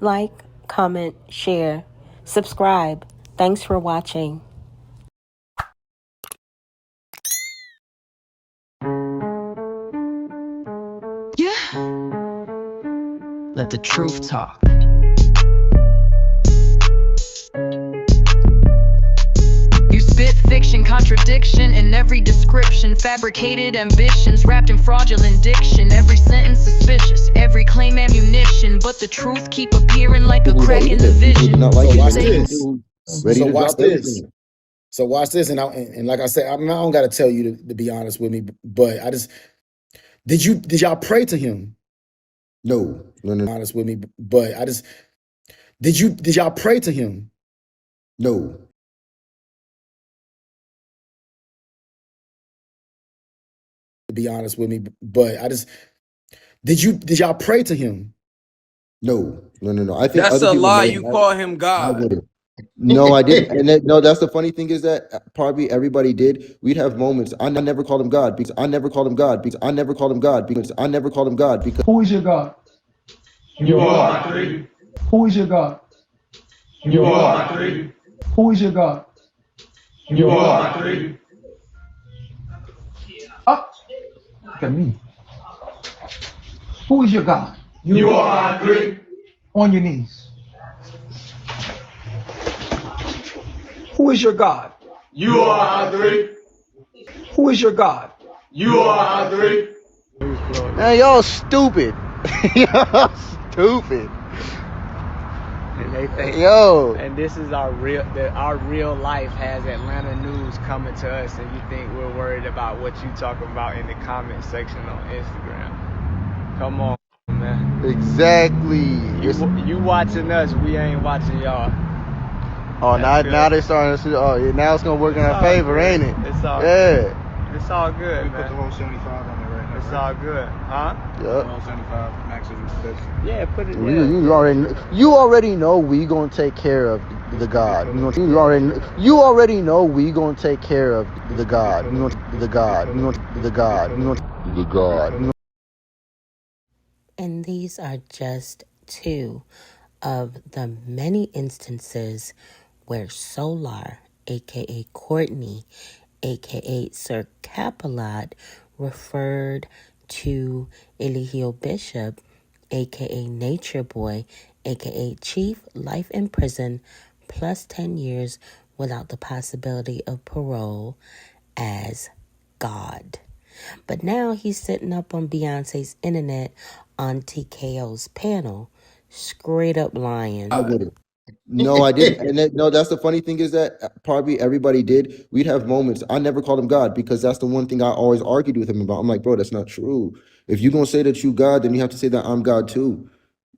like, comment, share, subscribe. Thanks for watching. Yeah. Let the truth talk. You spit fiction, contradiction in every description, fabricated ambitions wrapped in fraudulent diction. Every sentence suspicious, every claim ammunition, but the truth keep appearing like a crack in the vision. So watch this, and like I said, I don't got to tell you to be honest with me, but I just did y'all pray to him? No. Honest with me, but I just did y'all pray to him? No. To be honest with me, but I just did y'all pray to him? No. I think that's a lie. You call him God. No, I didn't. And that's the funny thing is that probably everybody did. We'd have moments. I never called him God because I never called him God because I never called him God because I never called him God because. Who is your God? You are three. Who is your God? You are three. Who is your God? You are three. Up. Look at me. Who is your God? You are three. On your knees. Who is your God? You are three. Who is your God? You are three. Man, y'all stupid. Y'all stupid. And they think, yo. And this is our real life has Atlanta news coming to us, and you think we're worried about what you talking about in the comment section on Instagram? Come on, man. Exactly. You watching us, we ain't watching y'all. Oh, now they starting to see. Oh, yeah, now it's gonna work in our favor, ain't it? It's all good. It's all good, man. Put the whole 75 on there right now. It's all good, huh? Yep. The whole 75 maximum extension. Yeah, put it. You already know we gonna take care of the God. You already know we gonna take care of the God. The God. And these are just two of the many instances where Solar, aka Courtney, aka Sir Capalot, referred to Eligio Bishop, aka Nature Boy, aka Chief, life in prison, plus 10 years without the possibility of parole, as God. But now he's sitting up on Beyonce's internet on TKO's panel, straight up lying. No, I didn't. And that's the funny thing is that probably everybody did. We'd have moments. I never called him God because that's the one thing I always argued with him about. I'm like, bro, that's not true. If you're gonna say that you God, then you have to say that I'm God too.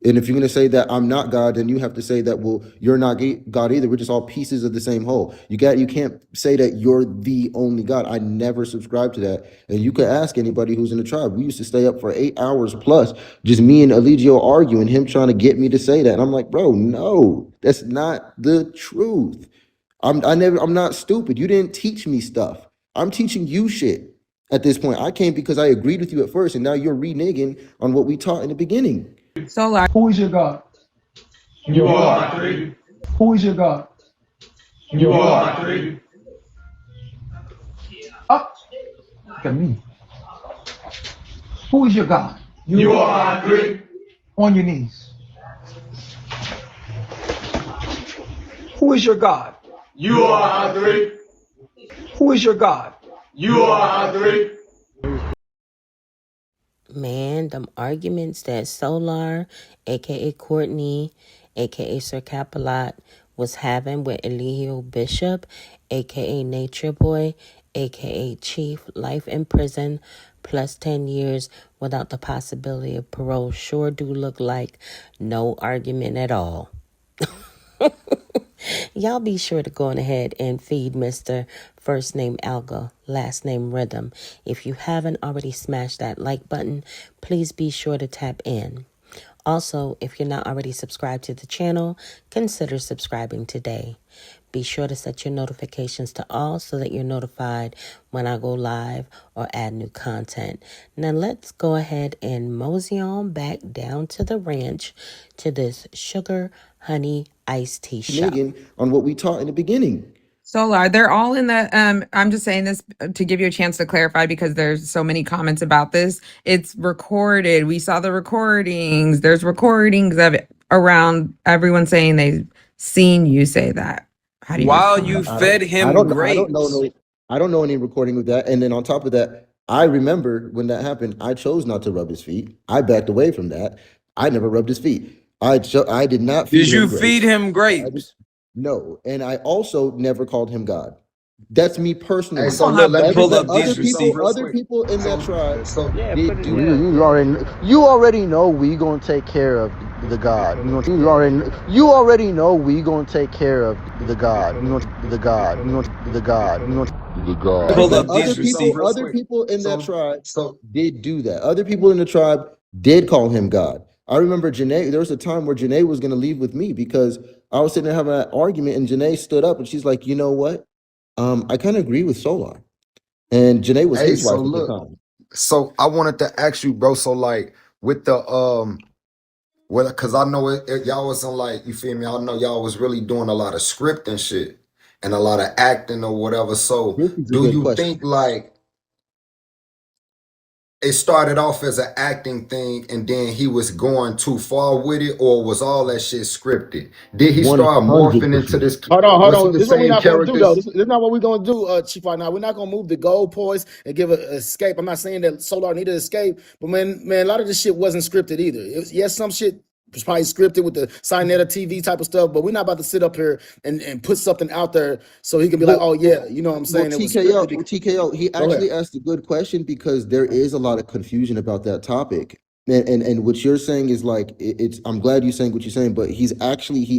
And if you're going to say that I'm not God, then you have to say that, well, you're not God either. We're just all pieces of the same whole. You can't say that you're the only God. I never subscribed to that. And you could ask anybody who's in the tribe. We used to stay up for 8 hours plus, just me and Eligio arguing, him trying to get me to say that. And I'm like, bro, no, that's not the truth. I'm not stupid. You didn't teach me stuff. I'm teaching you shit at this point. I came because I agreed with you at first, and now you're reneging on what we taught in the beginning. Solar. Who is your God? You are three. Who is your God? You are three. Up. Look at me. Who is your God? You are three. On your knees. Who is your God? You are three. Who is your God? You are three. Man, them arguments that Solar, aka Courtney, aka Sir Capalot, was having with Eligio Bishop, aka Nature Boy, aka Chief, life in prison, plus 10 years without the possibility of parole, sure do look like no argument at all. Y'all be sure to go on ahead and feed Mr. First Name Alga, Last Name Rhythm. If you haven't already smashed that like button, please be sure to tap in. Also, if you're not already subscribed to the channel, consider subscribing today. Be sure to set your notifications to all so that you're notified when I go live or add new content. Now let's go ahead and mosey on back down to the ranch to this sugar honey iced tea shop. On what we taught in the beginning. Solar, they're all in the I'm just saying this to give you a chance to clarify because there's so many comments about this. It's recorded. We saw the recordings. There's recordings of it around everyone saying they've seen you say that. How do you While respond? you fed him grapes. I don't know any recording with that. And then on top of that, I remember when that happened, I chose not to rub his feet. I backed away from that. I never rubbed his feet. I did not feed Did him you grapes. feed him grapes? No, and I also never called him God. That's me personally. Hey, so look, let me pull up these other receipts. people in that tribe Yeah, did put it do in. You already know we gonna take care of the God. You already know we gonna take care of the God. The God. The God. The God. Pull up these receipts. Other people in that tribe did do that. Other people in the tribe did call him God. I remember Janae, there was a time where Janae was going to leave with me because I was sitting there having an argument and Janae stood up and she's like, you know what? I kind of agree with Solar. And Janae was his wife at the time. So I wanted to ask you, bro. So like with the well, because I know y'all wasn't like, you feel me? I know y'all was really doing a lot of script and shit and a lot of acting or whatever. So This is a do good you question. think like it started off as an acting thing and then he was going too far with it, or was all that shit scripted? Did he start morphing into 100%. this? Hold on. Was he the This is what we're same not gonna do though. characters? This is not what we're gonna do, Chief. Right now, we're not gonna move the goalposts and give an escape. I'm not saying that Solar needed escape, but man, a lot of this shit wasn't scripted either. It was, yes, some shit was probably scripted with the Sinetta TV type of stuff, but we're not about to sit up here and put something out there so he can be like, oh yeah, you know what I'm saying? Well, It was scripted. TKO, he Go ahead. actually asked a good question because there is a lot of confusion about that topic. And what you're saying is like it's I'm glad you're saying what you're saying, but he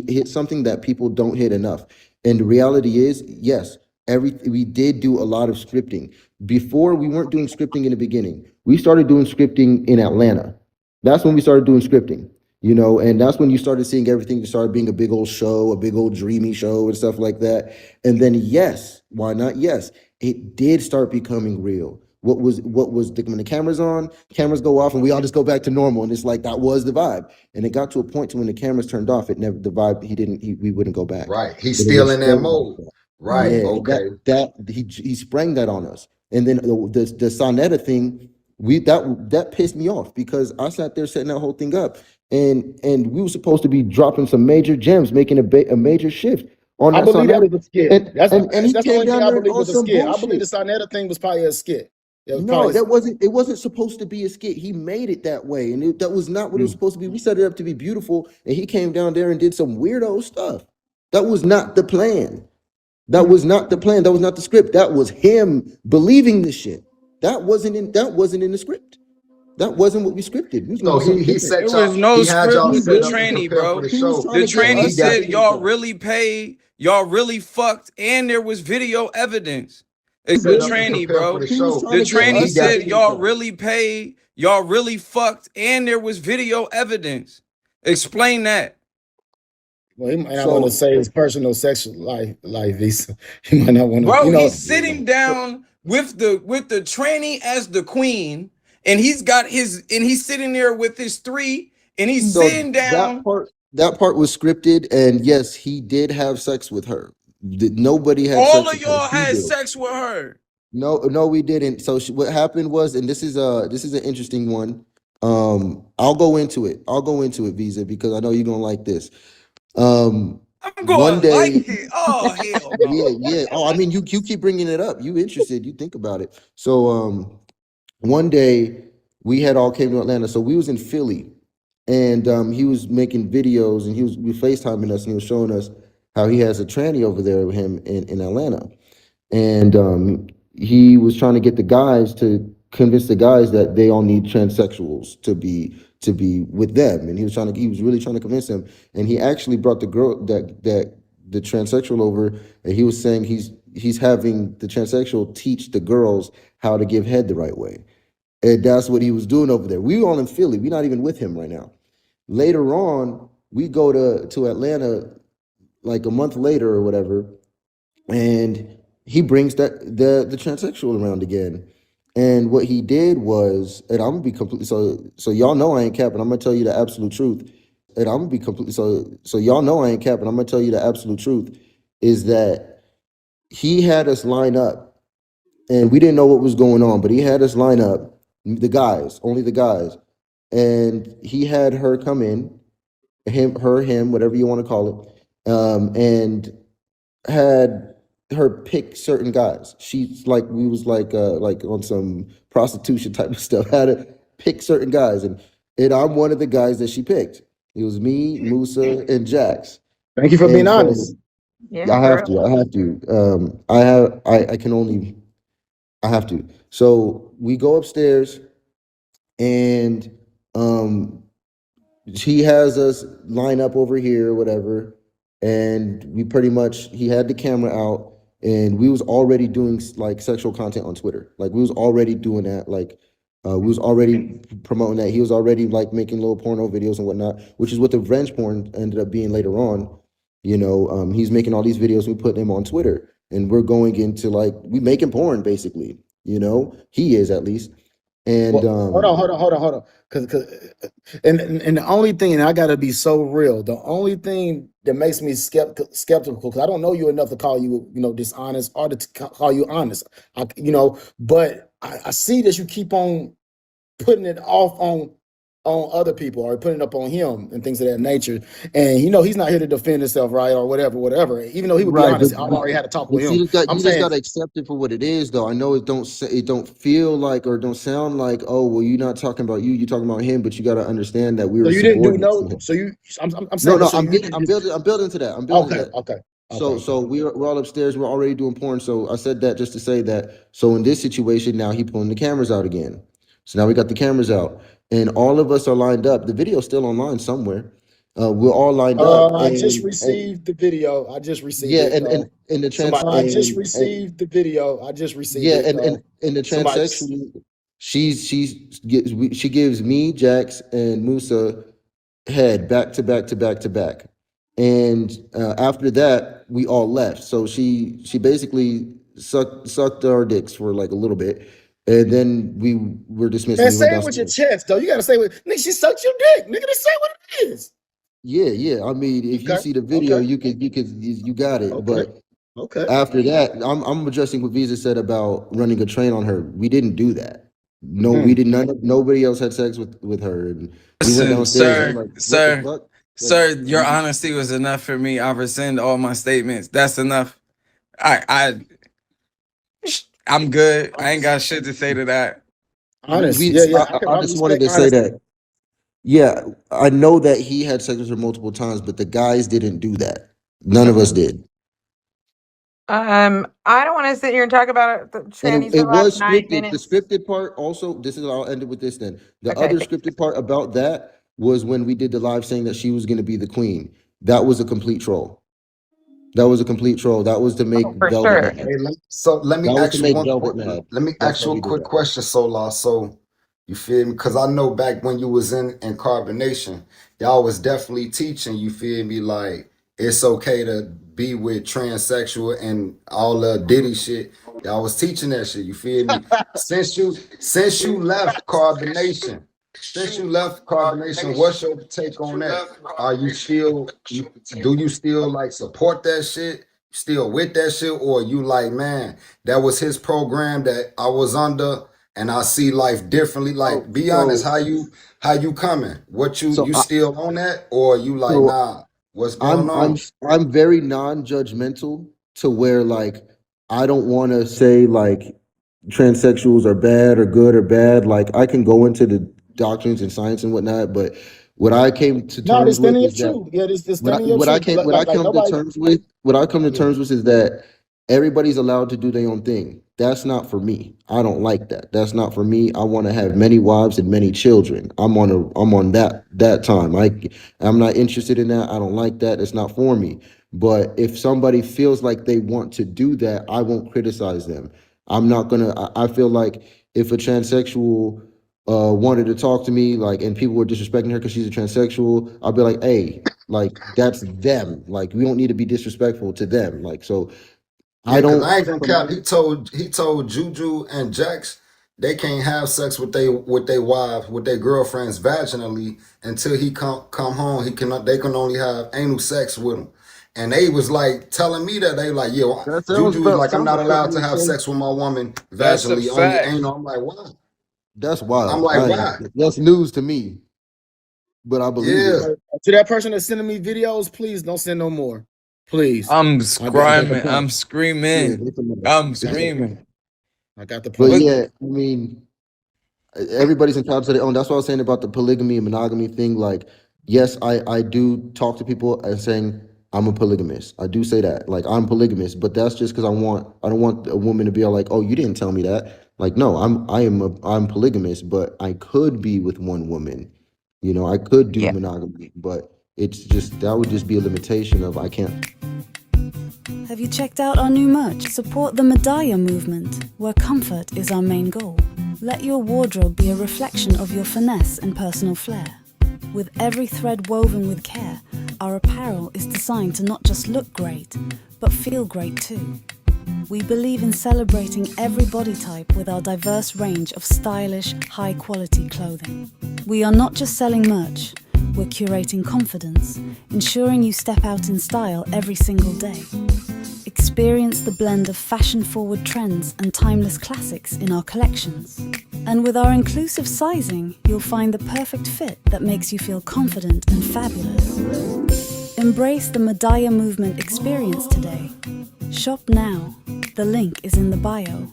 hit something that people don't hit enough. And the reality is, yes, we did do a lot of scripting. Before we weren't doing scripting in the beginning. We started doing scripting in Atlanta. That's when we started doing scripting. And that's when you started seeing everything started being a big old show, a big old dreamy show and stuff like that. And then yes, why not? Yes, it did start becoming real. When the cameras on, cameras go off, and we all just go back to normal, and it's like that was the vibe. And it got to a point to when the cameras turned off, it never the vibe. We wouldn't go back. Right. He's But it still was in that still like mode. that. Right. Yeah, Okay. he sprang that on us, and then the Sonetta thing, that pissed me off because I sat there setting that whole thing up, and we were supposed to be dropping some major gems, making a major shift on I that believe that Sonetta, was a skit. and he That's the came only thing down I there and believe on was a some skit. I believe the bullshit. Sinetta thing was probably a skit. It was No, probably it wasn't supposed to be a skit. He made it that way, and that was not what it was supposed to be. We set it up to be beautiful, and he came down there and did some weirdo stuff. That was not the plan. That was not the plan. That was not the script. That was him believing the shit. That wasn't in the script. That wasn't what we scripted. We was gonna So do something he different. set It was y'all, no he had script y'all with the set up to tranny, prepare for bro. the He was show. trying The to get And tranny he us to got said figure it y'all out. really paid, y'all really fucked, and there was video evidence. He It's the set up to did. tranny, prepare for bro. the He was show. trying The to get And tranny he us to got said figure it y'all out. really paid, y'all really fucked, and there was video evidence. Explain that. well, he might not want to So, say his personal sexual life. He might not want to, Bro, he's yeah. sitting down with the tranny as the queen, and he's sitting there with his three, and he's so sitting down. that part was scripted, and yes, he did have sex with her. Nobody had All sex of with her. y'all He had did. sex with her. No, we didn't. So what happened was, and this is an interesting one. I'll go into it. Visa, because I know you're gonna like this. I'm One going like day, it. Oh hell yeah, no. yeah. Oh, I mean, you keep bringing it up. You interested? You think about it. So, one day we had all came to Atlanta. So we was in Philly, and he was making videos, and we FaceTiming us, and he was showing us how he has a tranny over there with him in Atlanta, and he was trying to get the guys to convince the guys that they all need transsexuals to be with them, and he was really trying to convince them, and he actually brought the girl that the transsexual over, and he was saying he's having the transsexual teach the girls how to give head the right way, and that's what he was doing over there. We all in Philly, we're not even with him right now. Later on, we go to Atlanta like a month later or whatever, and he brings the transsexual around again. And what he did was, and I'm gonna be completely so y'all know I ain't capping. I'm gonna tell you the absolute truth. And I'm gonna be completely so y'all know I ain't capping. I'm gonna tell you the absolute truth is that he had us line up, and we didn't know what was going on, but he had us line up, the guys, only the guys, and he had her come in, him, whatever you want to call it, and had her pick certain guys. She's like, we was like on some prostitution type of stuff. Had to pick certain guys, and I'm one of the guys that she picked. It was me, Musa, and Jax. Thank you for being And so honest. Yeah, for real. I have to. I can only, I have to. So we go upstairs, and um, he has us line up over here or whatever, and we pretty much, he had the camera out, and we was already doing like sexual content on Twitter. Like we was already doing that. Like we was already promoting that. He was already like making little porno videos and whatnot, which is what the revenge porn ended up being later on. He's making all these videos. We put them on Twitter, and we're going into like, we making porn basically. He is at least. And Well, hold on. And the only thing, and I gotta be so real, the only thing that makes me skeptical, because I don't know you enough to call you, dishonest or to call you honest. But I see that you keep on putting it off on other people or putting it up on him and things of that nature. And he's not here to defend himself, right? Or whatever. Even though he would be right, honest, I've already had a talk but with see, him. I'm you just saying, gotta accept it for what it is, though. I know it don't feel like or don't sound like, oh well, you're not talking about you, you're talking about him, but you gotta understand that we so were you didn't do subordinates to no, him. so you, I'm No, saying, but no, so you didn't just, I'm building to that. I'm building to okay, that. okay, So okay. so we're all upstairs. We're already doing porn. So I said that just to say that. So in this situation, now he pulling the cameras out again. So now we got the cameras out, and all of us are lined up. The video's still online somewhere. We're all lined up, I just and received the video. I just received yeah, it. and the Somebody, trans I just and received the video. I just received yeah, it. and the Somebody, transsexual, she gives me, Jax, and Musa head back to back to back to back, and after that we all left. So she basically sucked our dicks for like a little bit, and then we were dismissed and man, we went say it with your downstairs. chest, though. You gotta say what, nigga. She sucked your dick, nigga. Just say what it is. Yeah, yeah. I mean, if you Okay, see the video, okay, you got it. okay, But okay. after that, I'm addressing what Visa said about running a train on her. We didn't do that. No, we Mm. did none. Nobody else had sex with her, and we went Listen, downstairs. And sir, we're like, what the sir, fuck? Like, sir, your honesty was enough for me. I rescind all my statements. That's enough. I I'm good. I ain't got shit to say to that. Honest, yeah, yeah. I I just wanted respect to say honesty. that. Yeah, I know that he had sex with her multiple times, but the guys didn't do that. None of us did. I don't want to sit here and talk about it, the And trannies for it the last was nine scripted. The minutes. scripted part also, this is, I'll end it with this then. The Okay, other thanks. scripted part about that was when we did the live saying that she was going to be the queen. That was a complete troll. That was a complete troll. That was to make Oh, for Velvet sure. mad. Hey, so let me That was to ask you make one Velvet quick. mad. Let me That's ask why you a we did quick that. question, Solar. So you feel me? Because I know back when you was in carbonation, y'all was definitely teaching. You feel me? Like it's okay to be with transsexual and all the Diddy shit. Y'all was teaching that shit. You feel me? Since you left carbonation, what's your take on that? Are you still do you still like support that shit? Still with that shit, or you like, man, that was his program that I was under, and I see life differently. So, Like, be honest, so, how you coming? What so, you I, still on that, or you like, so nah, what's going I'm, I'm, on? I'm very non-judgmental to where like I don't want to say like transsexuals are bad or good or bad. Like I can go into the doctrines and science and whatnot, but what I came to No, this terms with standing your is that truth. Yeah, this standing your truth. what I Like come to nobody. terms with, what I come to Yeah. terms with is that everybody's allowed to do their own thing. That's not for me. I don't like that. That's not for me. I want to have many wives and many children. I'm on that time. I'm not interested in that. I don't like that. It's not for me. But if somebody feels like they want to do that, I won't criticize them. I'm not gonna. I feel like if a transsexual wanted to talk to me, like, and people were disrespecting her because she's a transsexual, I'll be like, hey, like, that's them. Like, we don't need to be disrespectful to them. Like, so Yeah, I cause don't. I ain't gonna cap. He told Juju and Jax they can't have sex with their wives with their girlfriends vaginally until he come home. He cannot. They can only have anal sex with them. And they was like telling me that they like, yo, That Juju was like, I'm sounds not about allowed something to you have say. sex with my woman That's a vaginally, only fact. anal. I'm like, why? That's I'm wild. like, why? That's news to me, but I believe it. Yeah. To that person that's sending me videos, please don't send no more. Please. I'm I got the screaming. point. I'm Yeah, screaming. definitely. I'm I got the point. screaming. I got the But point. But yeah, I mean, everybody's entitled to their own. That's what I was saying about the polygamy and monogamy thing. Like, yes, I do talk to people and saying I'm a polygamist. I do say that. Like, I'm polygamist, but that's just because I don't want a woman to be all like, oh, you didn't tell me that. Like, no, I'm polygamist, but I could be with one woman. You know, I could do Yeah. monogamy, but it's just that would just be a limitation of I can't. Have you checked out our new merch? Support the Medaya movement, where comfort is our main goal. Let your wardrobe be a reflection of your finesse and personal flair. With every thread woven with care, our apparel is designed to not just look great, but feel great too. We believe in celebrating every body type with our diverse range of stylish, high-quality clothing. We are not just selling merch, we're curating confidence, ensuring you step out in style every single day. Experience the blend of fashion-forward trends and timeless classics in our collections. And with our inclusive sizing, you'll find the perfect fit that makes you feel confident and fabulous. Embrace the Medaya movement experience today. Shop now. The link is in the bio.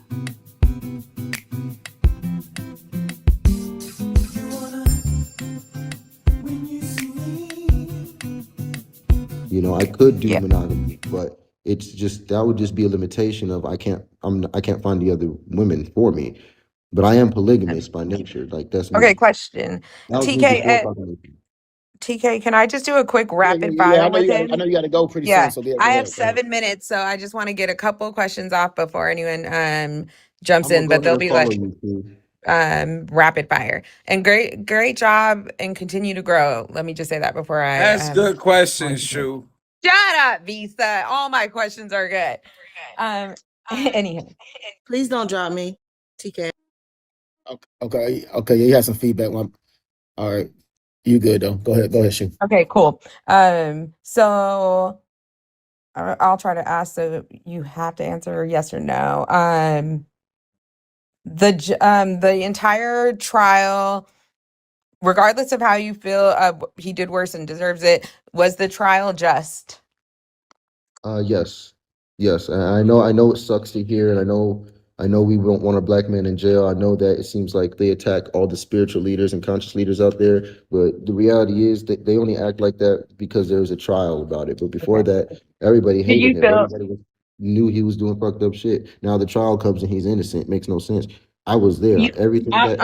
You know, I could do Yeah. monogamy, but it's just that would just be a limitation of I can't find the other women for me. But I am polygamous by nature. Like that's Okay, me. question. That was me TK, before proclamation. TK, can I just do a quick Yeah, rapid yeah, yeah. fire with I him? know you got to go pretty soon. Yeah, So yeah, I go have ahead. Go ahead. 7 minutes, so I just want to get a couple questions off before anyone jumps I'm gonna in, go but ahead they'll and be follow like you too. rapid fire. And great job and continue to grow. Let me just say that before I ask good questions, Shu. shut up, Visa. All my questions are good. Anyhow. Please don't drop me, TK. Okay. Yeah, you had some feedback. All right, you good though? Go ahead, shoot. Okay, cool. So I'll try to ask, so you have to answer yes or no. The entire trial, regardless of how you feel, he did worse and deserves it. Was the trial just? Yes, yes. And I know it sucks to hear, and I know we don't want a black man in jail. I know that it seems like they attack all the spiritual leaders and conscious leaders out there, but the reality is that they only act like that because there was a trial about it. But before Okay. that, everybody Do hated you him. feel Knew he was doing fucked up shit. Now the trial comes and he's innocent. Makes no sense. I was there. you? Everything that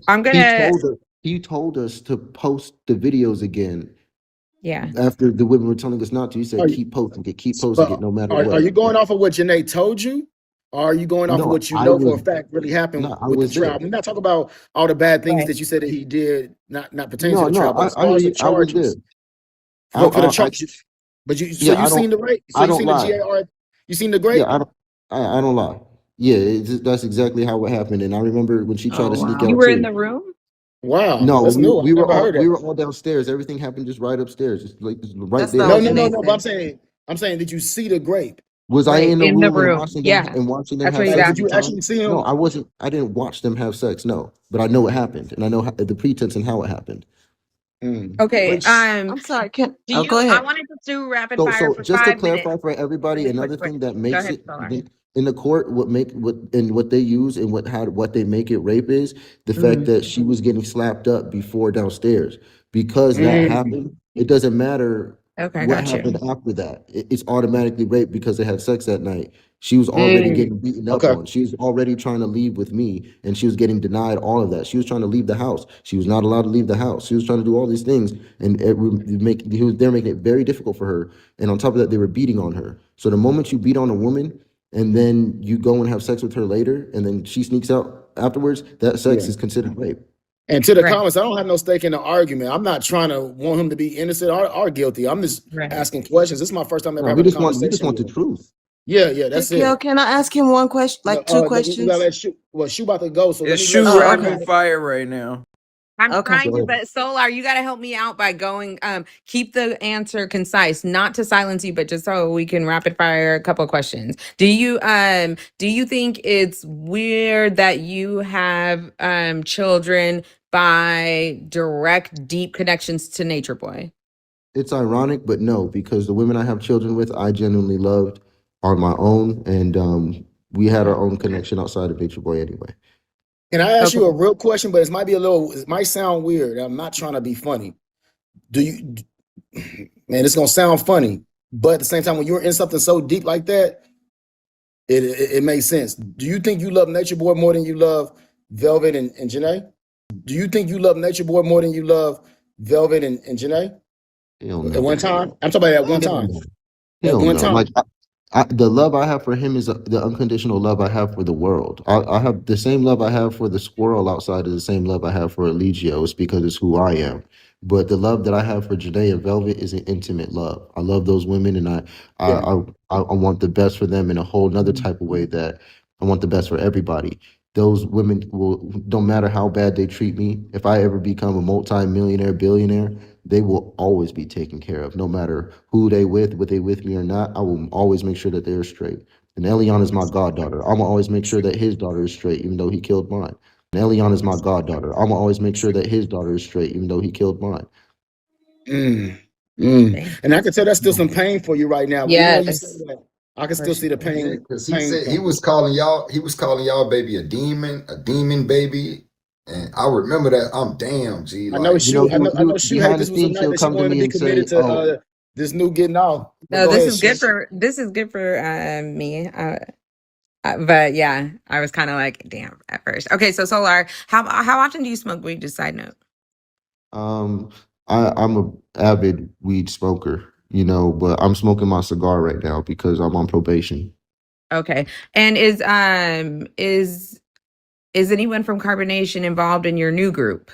I'm he gonna. he told us to post the videos again Yeah. after the women were telling us not to. He said, Are you, keep posting but it no matter are what. you going off of what Janae told you? Or are you going off of No, what you I know for a was fact really happened I with the was trial? there. We're not talking about all the bad things Right. that you said that he did, not pertaining to No, the no, trial, but as I far hear as the you. I was there. charges, for the I charges. But so yeah, you seen the rape? So I you don't seen the lie. GAR? You seen the Yeah, grape? I don't lie. Yeah, that's exactly how it happened. And I remember when she tried Oh to sneak wow. You out were in too. the room? Wow, No, that's new. I never heard we that. were all downstairs. Everything happened just right upstairs, just like just right That's not there. what No, no, Janae no, no. But said. I'm saying, did you see the grape? Was I Right. in the In the room room. Yeah. and watching them That's have what he's Like, sex did at the you asking. time? actually see No, him? I wasn't. I didn't watch them have sex. No, but I know it happened, and I know the pretense and how it happened. Mm. Okay. Which I'm sorry. Do Oh, you? go I ahead. wanted to do rapid fire So for just to 5 minutes. clarify for everybody, Okay, quick, another quick. thing that Go makes ahead, it Solar. in the court, what they use and what they make it rape is the fact Mm, that she was getting slapped up before downstairs. Because that Mm. happened, it doesn't matter okay, what got happened you. after that. It's automatically rape because they had sex that night. She was already Mm. getting beaten up Okay. on. She was already trying to leave with me, and she was getting denied all of that. She was trying to leave the house. She was not allowed to leave the house. She was trying to do all these things, and they're making it very difficult for her. And on top of that, they were beating on her. So the moment you beat on a woman, and then you go and have sex with her later, and then she sneaks out afterwards, that Yeah. sex is considered rape. And to the Right. comments, I don't have no stake in the argument. I'm not trying to want him to be innocent or guilty. I'm just Right. asking questions. This is my first time ever No, we having a just want conversation the with him. truth. Yeah, that's Kale, it. can I ask him one question, like two We questions? gotta let Shoe. Well, Shoe about to go, so let It's me let shoe Shoe. Oh, rapid okay. fire right now. I'm Okay. trying Go to, ahead. but Solar, you got to help me out by going, keep the answer concise, not to silence you, but just so we can rapid fire a couple of questions. Do you think it's weird that you have, children by direct, deep connections to Nature Boy? It's ironic, but no, because the women I have children with, I genuinely loved on my own, and we had our own connection outside of Nature Boy anyway. Can I ask Okay. you a real question? But it might sound weird. I'm not trying to be funny. Do you, man, it's gonna sound funny, but at the same time, when you're in something so deep like that, it makes sense. Do you think you love Nature Boy more than you love Velvet and Janae? Do you think you love Nature Boy more than you love Velvet and Janae? Hell At no. one time? I'm talking about at one Hell time. no. At Hell one no. Like time. the love I have for him is the unconditional love I have for the world. I have the same love I have for the squirrel outside is the same love I have for Eligio. It's because it's who I am. But the love that I have for Janae and Velvet is an intimate love. I love those women, and I Yeah. I, I want the best for them in a whole nother type of way that I want the best for everybody. Those women will don't matter how bad they treat me. If I ever become a multi-millionaire, billionaire, they will always be taken care of, no matter who they with, whether they with me or not. I will always make sure that they're straight. And Eliana is my goddaughter. I'm gonna always make sure that his daughter is straight, even though he killed mine. And Eliana is my goddaughter. I'm gonna always make sure that his daughter is straight, even though he killed mine. And I can tell that's still some pain for you right now. Even though you said Yes. that, I can still see the pain. Because he said he was calling y'all baby a demon baby. And I remember that. I'm damn G. I know Like, You know, Shoe. I know Shoe hate behind the this was a scenes, night he'll that she come to wanted to me be and committed say, to "Oh, this new getting off. But No, go this ahead, is Shoe. good for me. But yeah, I was kind of like, damn, at first. Okay, so Solar, how often do you smoke weed? Just side note. I'm a avid weed smoker, but I'm smoking my cigar right now because I'm on probation." Okay, and is anyone from Carbonation involved in your new group?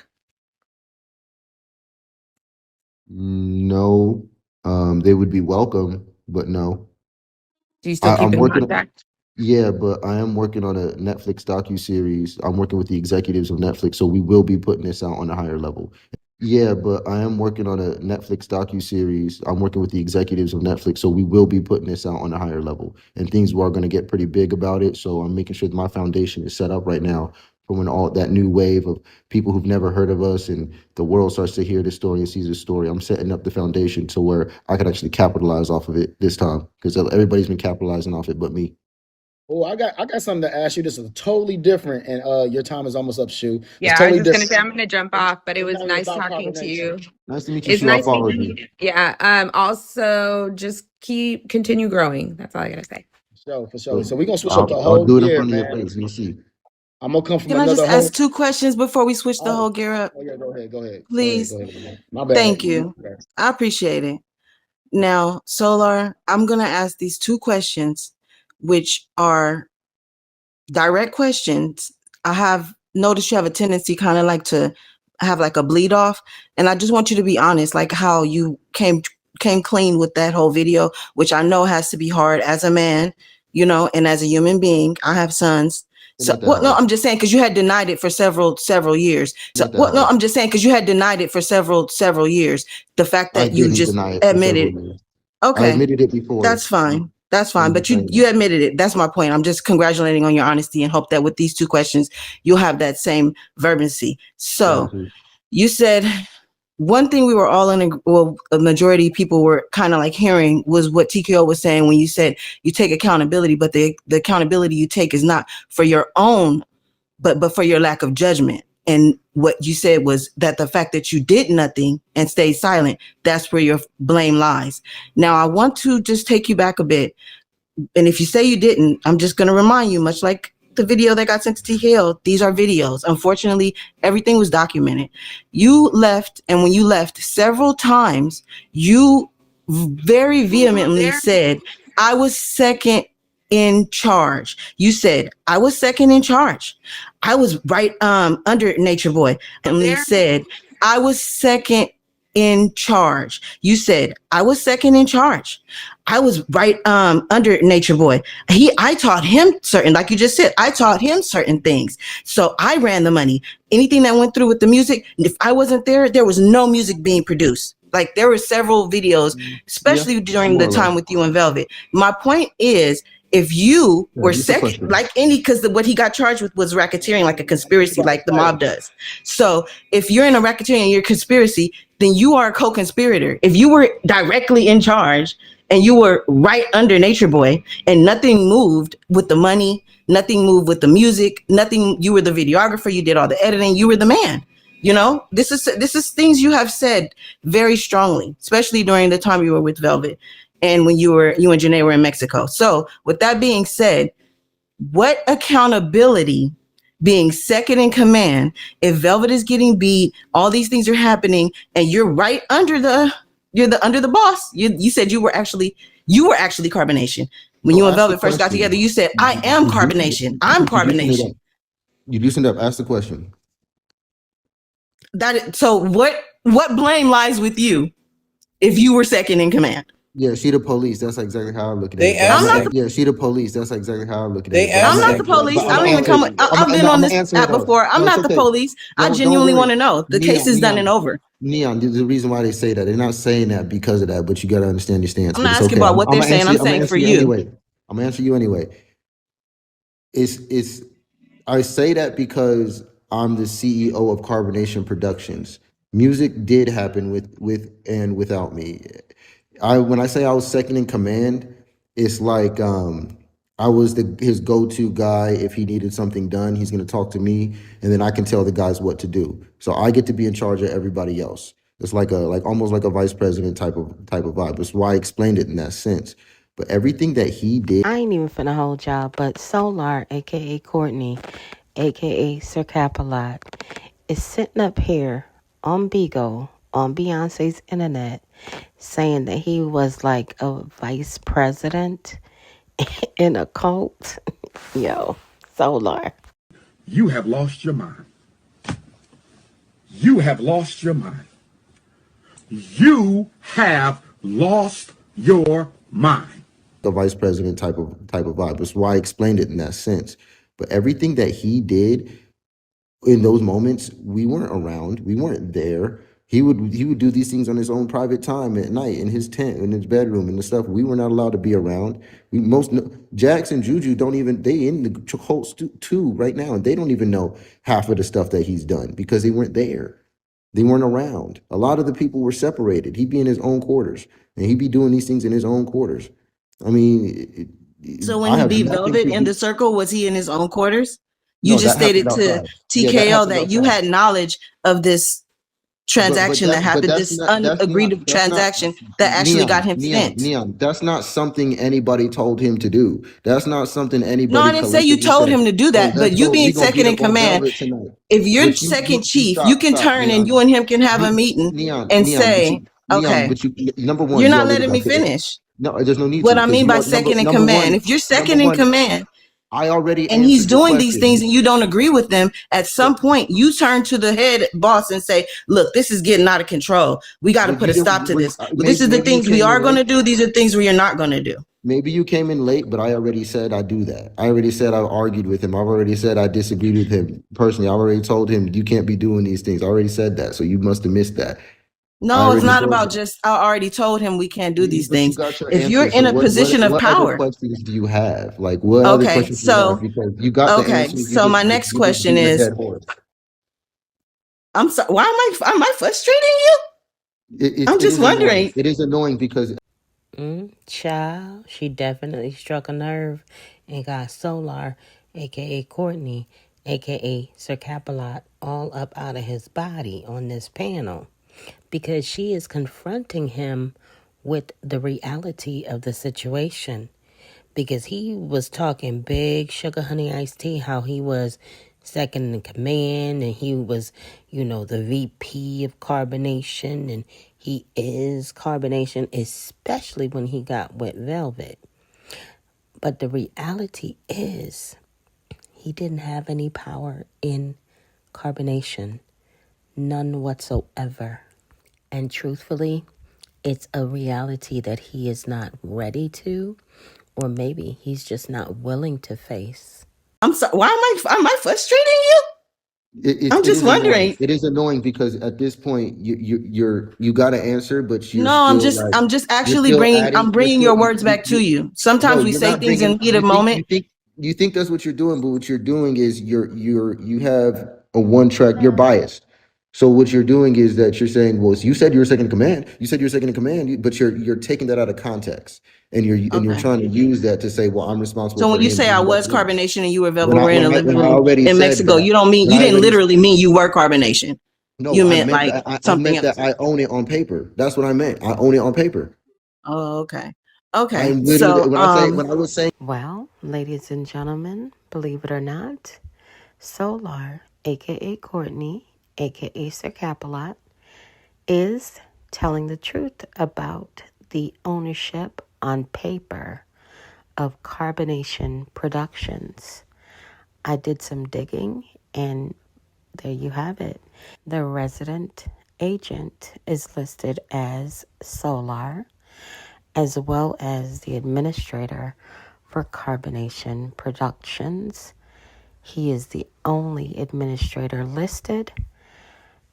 No, they would be welcome, but no. Do you still keep I'm in working. contact? Yeah, but I am working on a Netflix docu-series. I'm working with the executives of Netflix, so we will be putting this out on a higher level. Yeah, but I am working on a Netflix docu-series. I'm working with the executives of Netflix, so we will be putting this out on a higher level. And things are going to get pretty big about it. So I'm making sure that my foundation is set up right now for when all that new wave of people who've never heard of us and the world starts to hear this story and sees this story. I'm setting up the foundation to where I could actually capitalize off of it this time because everybody's been capitalizing off it but me. Oh, I got something to ask you. This is totally different, and your time is almost up, Shoe. It's Yeah, I was totally just gonna different. say I'm gonna jump off, but it It's was not even nice about talking to carbonation. you. Nice to meet you, It's Shu. I nice followed meeting you. you. Yeah. Also, just continue growing. That's all I gotta say. For sure. So So we're gonna switch up the I'll whole do it in gear, front of your man. face. You'll see. I'm gonna come from Can I just another ask whole. 2 questions before we switch the Oh, whole gear up? yeah, go ahead. Go ahead. Please. Go ahead. My bad. Thank you. I appreciate it. Now, Solar, I'm going to ask these 2 questions, which are direct questions. I have noticed you have a tendency kind of like to have like a bleed off. And I just want you to be honest, like how you came clean with that whole video, which I know has to be hard as a man, and as a human being. I have sons. It's So, not that well, no, hard. I'm just saying because you had denied it for several years. So, Not that well, no, hard. I'm just saying because you had denied it for several years. The fact I that you didn't just deny it for several admitted, years. I okay, admitted it before. that's fine. That's I'm fine. But just saying you that. admitted it. That's my point. I'm just congratulating on your honesty and hope that with these 2 questions, you'll have that same verbancy. So Gratitude. you said one thing we were all a majority of people were kind of like hearing was what TKO was saying when you said you take accountability, but the accountability you take is not for your own, but for your lack of judgment. And what you said was that the fact that you did nothing and stayed silent, that's where your blame lies. Now, I want to just take you back a bit. And if you say you didn't, I'm just going to remind you, much like the video that got sent to TKO, these are videos. Unfortunately, everything was documented. You left, and when you left several times, you very vehemently said, I was second in charge. You said, I was second in charge. I was right under Nature Boy. And Lee said, I was second in charge. You said, I was second in charge. I was right under Nature Boy. I taught him certain, like you just said, I taught him certain things. So I ran the money. Anything that went through with the music, if I wasn't there, there was no music being produced. Like there were several videos, especially during the time with you and Velvet. My point is, if you were second, like because what he got charged with was racketeering, like a conspiracy, like the mob does. So if you're in a racketeering and you're a conspiracy, then you are a co-conspirator. If you were directly in charge and you were right under Nature Boy and nothing moved with the money, nothing moved with the music, nothing, you were the videographer, you did all the editing, you were the man. You know, this is things you have said very strongly, especially during the time you were with Velvet and when you and Janae were in Mexico. So with that being said, what accountability being second in command, if Velvet is getting beat, all these things are happening and you're right under under the boss. You said you were actually Carbonation. When you and Velvet first got together, you said, I am Carbonation. I'm Carbonation. You loosened up. Ask the question. So what blame lies with you if you were second in command? Yeah, she the police. That's exactly how I look at it. Yeah, she the police. That's exactly how I look at it. I'm not the police. I don't even come. I've been on this app before. I'm not the police. I genuinely want to know. The case is done and over. Neon, the reason why they say that, they're not saying that because of that, but you got to understand your stance. I'm not asking about what they're saying. I'm saying for you. Anyway. I'm gonna answer you anyway. I say that because I'm the CEO of Carbonation Productions. Music did happen with and without me. When I say I was second in command, it's like I was his go-to guy. If he needed something done, he's gonna talk to me, and then I can tell the guys what to do. So I get to be in charge of everybody else. It's like almost like a vice president type of vibe. That's why I explained it in that sense. But everything that he did, I ain't even finna hold y'all, but Solar, aka Courtney, aka Sir Capalot, is sitting up here on Beagle, on Beyonce's internet, saying that he was like a vice president in a cult. Yo, Solar. You have lost your mind. You have lost your mind. You have lost your mind. The vice president type of vibe. That's why I explained it in that sense. But everything that he did in those moments, we weren't around. We weren't there. He would do these things on his own private time at night in his tent, in his bedroom, and the stuff. We were not allowed to be around. Jax and Juju don't even, they in the Colts too right now, and they don't even know half of the stuff that he's done because they weren't there. They weren't around. A lot of the people were separated. He'd be in his own quarters, and he'd be doing these things in his own quarters. I mean, so when he beat Velvet in the circle, was he in his own quarters? You just stated to TKO that you had knowledge of this transaction that happened, this unagreed transaction that actually got him sent. Neon, that's not something anybody told him to do. That's not something anybody. No, I didn't say you told him to do that, but you being second in command, if you're second chief, you can turn and you and him can have a meeting and say, okay, number one, you're not letting me finish. No, there's no need. What I mean by second in command, if you're second in command, I already and he's doing these things and you don't agree with them, at some point you turn to the head boss and say, look, this is getting out of control. We got to put a stop to this. This is the things we are going to do. These are things we are not going to do. Maybe you came in late, but I already said I do that. I already said I argued with him. I've already said I disagreed with him personally. I already told him you can't be doing these things. I already said that. So you must have missed that. No, it's not about just, I already told him we can't do these things. If you're in a position of power. What other questions do you have? Like, what other questions do you have? Because you got the answers. So my next question is, I'm sorry, why am I frustrating you? I'm just wondering. It is annoying because. Child, she definitely struck a nerve and got Solar, aka Courtney, aka Sir Capalot, all up out of his body on this panel. Because she is confronting him with the reality of the situation. Because he was talking big sugar honey iced tea, how he was second in command and he was, the VP of Carbonation, and he is Carbonation, especially when he got with Velvet. But the reality is, he didn't have any power in carbonation, none whatsoever. And truthfully, it's a reality that he is not ready to, or maybe he's just not willing to face. I'm sorry. Why am I frustrating you? I'm just wondering. It is annoying because at this point you got to answer, but you're No, still like I'm just you're actually still adding. I'm You're bringing still your words back to you. Sometimes no, we you're say not things in bringing. heat of moment. You think that's what you're doing, but what you're doing is you have a one track. You're biased. So what you're doing is that you're saying, well, you said you're second in command. You said you're second in command, but you're taking that out of context, and you're Okay. trying to use that to say, well, I'm responsible So for when you him say I being was that. carbonation and you were When I Velvet in a living when I room already in said Mexico, that, when you I didn't already literally mean you were carbonation. no, You I meant meant like that I something meant that else. I own it on paper. That's what I meant. I own it on paper. Oh, okay. Okay. I'm literally So when I was saying. Well, ladies and gentlemen, believe it or not, Solar, aka Courtney, aka Sir Capalot, is telling the truth about the ownership on paper of Carbonation Productions. I did some digging, and there you have it. The resident agent is listed as Solar, as well as the administrator for Carbonation Productions. He is the only administrator listed.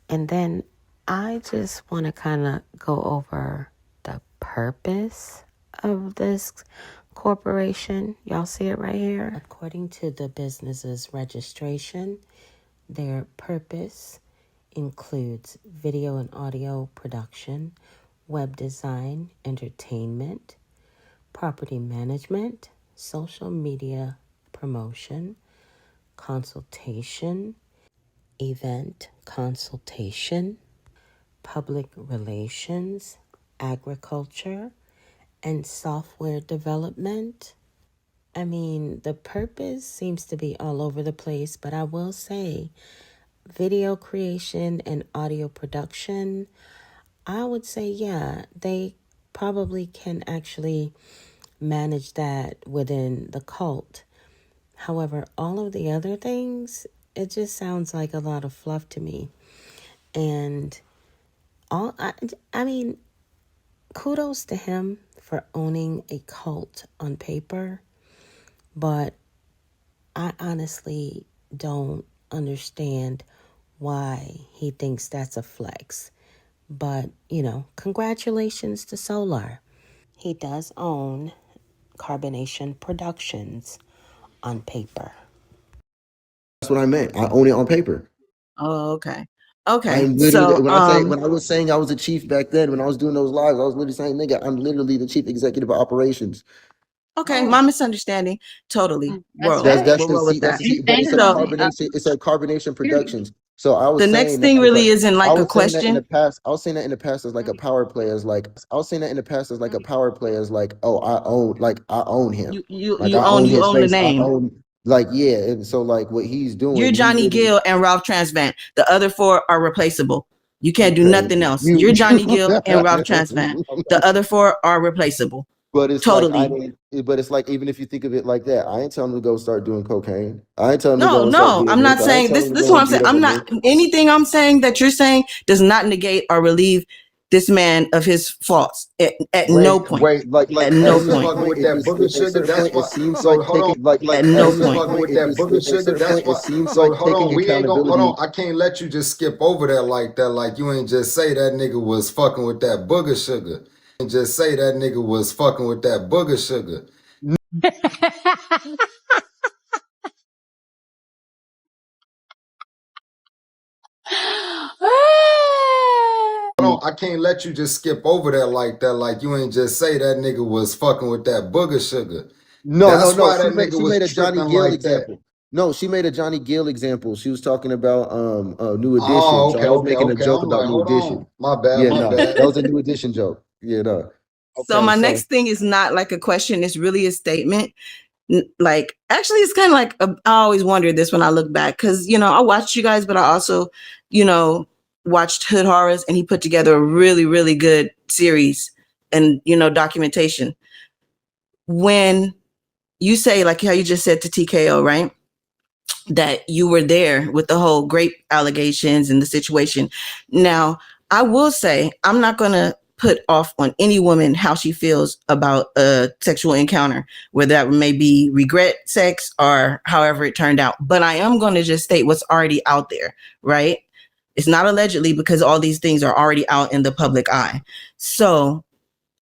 And then I just want to kind of go over the purpose of this corporation. Y'all see it right here? According to the business's registration, their purpose includes video and audio production, web design, entertainment, property management, social media promotion, consultation, event consultation, public relations, agriculture, and software development. I mean, the purpose seems to be all over the place, but I will say video creation and audio production, I would say, yeah, they probably can actually manage that within the cult. However, all of the other things, it just sounds like a lot of fluff to me. And I mean, kudos to him for owning a cult on paper, but I honestly don't understand why he thinks that's a flex. But, congratulations to Solar. He does own Carbonation Productions on paper. That's what I meant. I own it on paper. oh, okay. Okay. I'm literally So when I was saying I was a chief back then, when I was doing those lives, I was literally saying, nigga, I'm literally the chief executive of operations. okay, my misunderstanding. Totally. We'll roll with That's that. the C, but it's a So carbonation. It's a carbonation productions. So I was the next saying that thing like really isn't I like a was saying that in the question. past. I was saying that in the past as like a power play as like I was saying that in the past as like a power play as like, oh, I own him. Like I own You his own the face. I name. own like yeah. And so like what he's You're doing, he's Johnny literally Gill and Ralph Transvant. The other four are replaceable. You can't do nothing else. You're Johnny Gill and Ralph Transvant. The other four are replaceable. But it's like I Totally. didn't. But it's like even if you think of it like that, I ain't telling him to go start doing cocaine. I ain't telling him to go and start No, doing I'm this. not I ain't saying telling this. him to This is go what and I'm saying. beat up a I'm nigga. not anything I'm saying that you're saying does not negate or relieve this man of his faults at no point. Like At at no a Hey, you certain point. fucking point, with that booger at a sugar? certain That's point, it why. seems So like hold on. taking At at a no Hey, you certain point. fucking point, with that booger at a sugar? certain That's point, it why. seems So like hold taking on. We ain't gonna hold on. accountability. I can't let you just skip over that like that. Like you ain't just say that nigga was fucking with that booger sugar. And just say that nigga was fucking with that booger sugar. Hold on. I can't let you just skip over that like that. Like you ain't just say that nigga was fucking with that booger sugar. That's No. why that nigga She was made a Johnny tripping Gill like that. example. No, she made a Johnny Gill example. She was talking about New Edition. Oh, So okay, I was okay, making a okay. joke I'm about like, New hold Edition. on. My bad, Yeah, my no, bad. that was a New Edition joke. Yeah, no. So Okay, my so next thing is not like a question. It's really a statement. Like actually, it's kind of like I always wondered this when I look back because I watched you guys, but I also watched Hood Horrors, and he put together a really really good series and documentation. When you say, like how you just said to TKO, right? That you were there with the whole grape allegations and the situation. Now, I will say, I'm not going to put off on any woman how she feels about a sexual encounter, whether that may be regret sex or however it turned out. But I am going to just state what's already out there, right? It's not allegedly, because all these things are already out in the public eye. So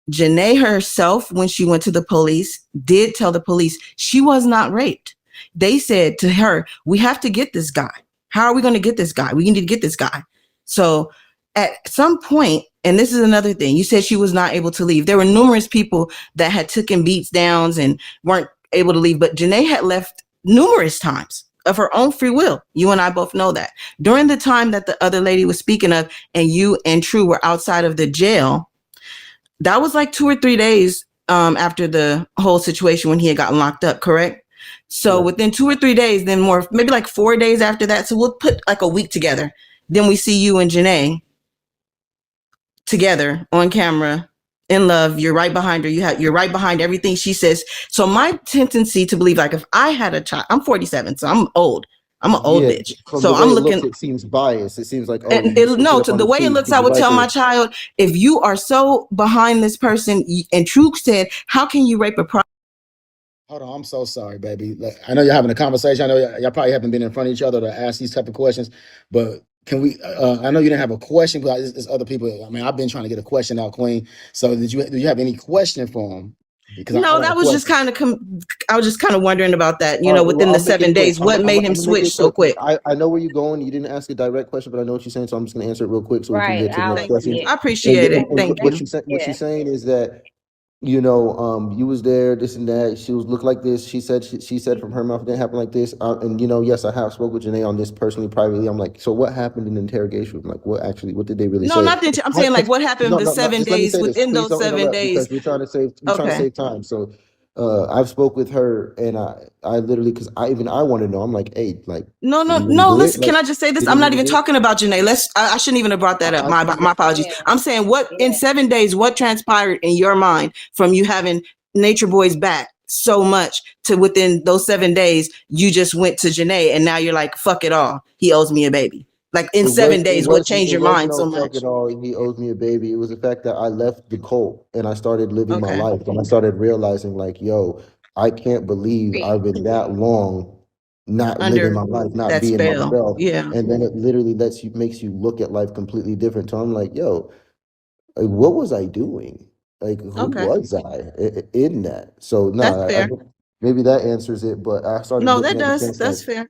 Janae herself, when she went to the police, did tell the police she was not raped. They said to her, we have to get this guy. How are we going to get this guy? We need to get this guy. So at some point, and this is another thing, you said she was not able to leave. There were numerous people that had taken beats downs and weren't able to leave, but Janae had left numerous times of her own free will. You and I both know that. During the time that the other lady was speaking of, and you and True were outside of the jail, that was like 2 or 3 days after the whole situation when he had gotten locked up, correct? So within 2 or 3 days, then more, maybe like 4 days after that. So we'll put like a week together. Then we see you and Janae together on camera in love. You're right behind her. You're right behind everything she says. So my tendency to believe, like if I had a child, I'm 47, so I'm old. I'm an old bitch. From So the way I'm it looking. looks, it seems biased. It seems like, oh, And no, to the way it looks, I would tell my child, if you are so behind this person, and True said, how can you rape a Hold on, I'm so sorry, baby. Look, I know you're having a conversation. I know y'all probably haven't been in front of each other to ask these type of questions, but can we? I know you didn't have a question, but there's other people. I mean, I've been trying to get a question out, Queen. So do you have any question for him? Because I No, got a that was just question. kind of. I was just kind of wondering about that. You All know, right, well, within the I'll make it 7 quick. days, what made him I'm gonna make switch it so quick? I know where you're going. You didn't ask a direct question, but I know what you're saying, so I'm just gonna answer it real quick so we can Right. get to the next question. I appreciate it. Thank What you. what she's saying is that, you was there, this and that. She was look like this. She said from her mouth it didn't happen like this. And yes, I have spoke with Janae on this personally, privately. I'm like, so what happened in the interrogation room? Like, what did they really No, say? not that. I'm saying like what happened No, the no, no. 7 Just let me days say this. within Please those don't 7 interrupt days. because we're trying to Okay. save time. So, I've spoke with her and I literally because I want to know. I'm like, hey, like, No, did no, he really no. do it? Listen, can Like, I just say this? did he I'm not really even do it? talking about Janae. I shouldn't even have brought that up. My apologies. Yeah. I'm saying what in 7 days, what transpired in your mind from you having Nature Boy's back so much to within those 7 days, you just went to Janae and now you're like, fuck it all. He owes me a baby. Like in 7 days, what changed your wasn't mind no so fuck much? at all. He owes me a baby. It was the fact that I left the cult and I started living my Okay. life and I started realizing like, yo, I can't believe I've been that long not living Under my life, not that being spell. myself. Yeah. And then it literally makes you look at life completely different. So I'm like, yo, like, what was I doing? Like, who Okay. was I in that? So That's no, fair. maybe that answers it. But I started No, looking that at the does. things like, That's fair.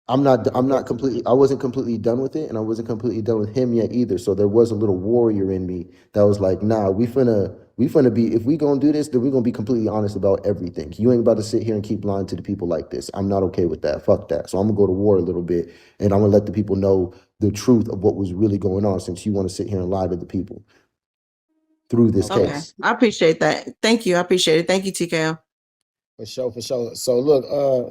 I'm not completely, I wasn't completely done with it, and I wasn't completely done with him yet either. So there was a little warrior in me that was like, nah, we finna be, if we gonna do this, then we gonna be completely honest about everything. You ain't about to sit here and keep lying to the people like this. I'm not okay with that. Fuck that. So I'm gonna go to war a little bit, and I'm gonna let the people know the truth of what was really going on, since you want to sit here and lie to the people through this Okay. case. I appreciate that. Thank you. I appreciate it. Thank you, TKO. For sure, for sure. So look,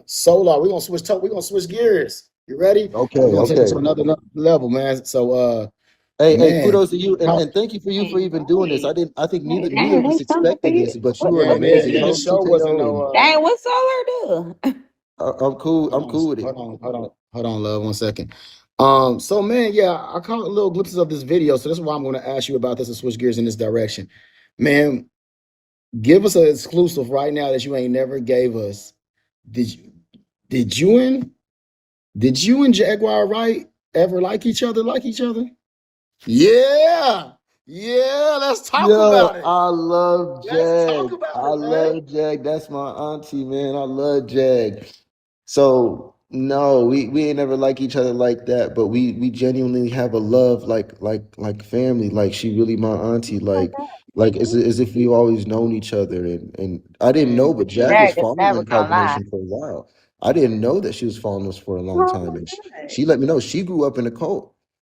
Solar, we're gonna switch gears. You ready? Okay, We're gonna take it to okay. another level, man. So Hey, man, kudos to you, how, and thank you for even doing this. I think neither of us They something for expected you. this, but you What were an yeah, what yeah, amazing yeah. The host, show wasn't TKO, no and dang what Solar do? I'm cool. hold I'm on, cool with it. hold on, love, 1 second. So man, yeah, I caught little glimpses of this video, so that's why I'm gonna ask you about this and switch gears in this direction. Man, give us an exclusive right now that you ain't never gave us. Did you did you and did you and Jaguar Wright ever like each other, like each other? Yeah, yeah, let's talk about Yo, it. I love Let's talk Jag. about I it, man. love Jag. That's my auntie, man. I love Jag. So no, we ain't never like each other like that, but we genuinely have a love like family. Like she really my auntie. Like as if we've always known each other. And I didn't know, but Jag was Dad is following never gonna Carbon lie. Nation for a while. I didn't know that she was following us for a long Oh time, my and God. she let me know she grew up in a cult.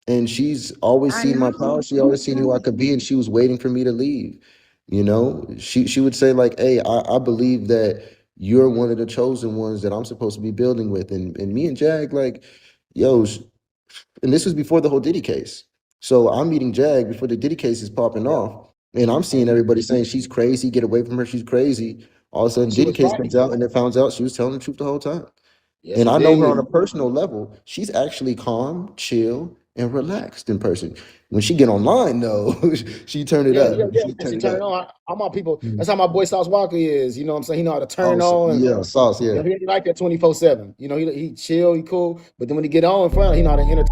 And she's always I seen my know. power. She always seen who I could be, and she was waiting for me to leave. She would say like, "Hey, I believe that you're one of the chosen ones that I'm supposed to be building with." And me and Jag like, yo, and this was before the whole Diddy case. So I'm meeting Jag before the Diddy case is popping off, and I'm seeing everybody saying she's crazy. Get away from her. She's crazy. All of a sudden, She Diddy was case right. comes out, and it finds out she was telling the truth the whole time. Yeah, And she I know her on a did. personal level. She's actually calm, chill, and relaxed in person. When she get online, though, she turn it up. Yeah. She turn She it turned up. on. All my people. Mm. That's how my boy Sauce Walker is. You know what I'm saying? He know how to turn Oh, so, on. yeah, sauce, You yeah. know, he ain't like that 24/7. You know, he chill, he cool. But then when he get on in front, he know how to entertain.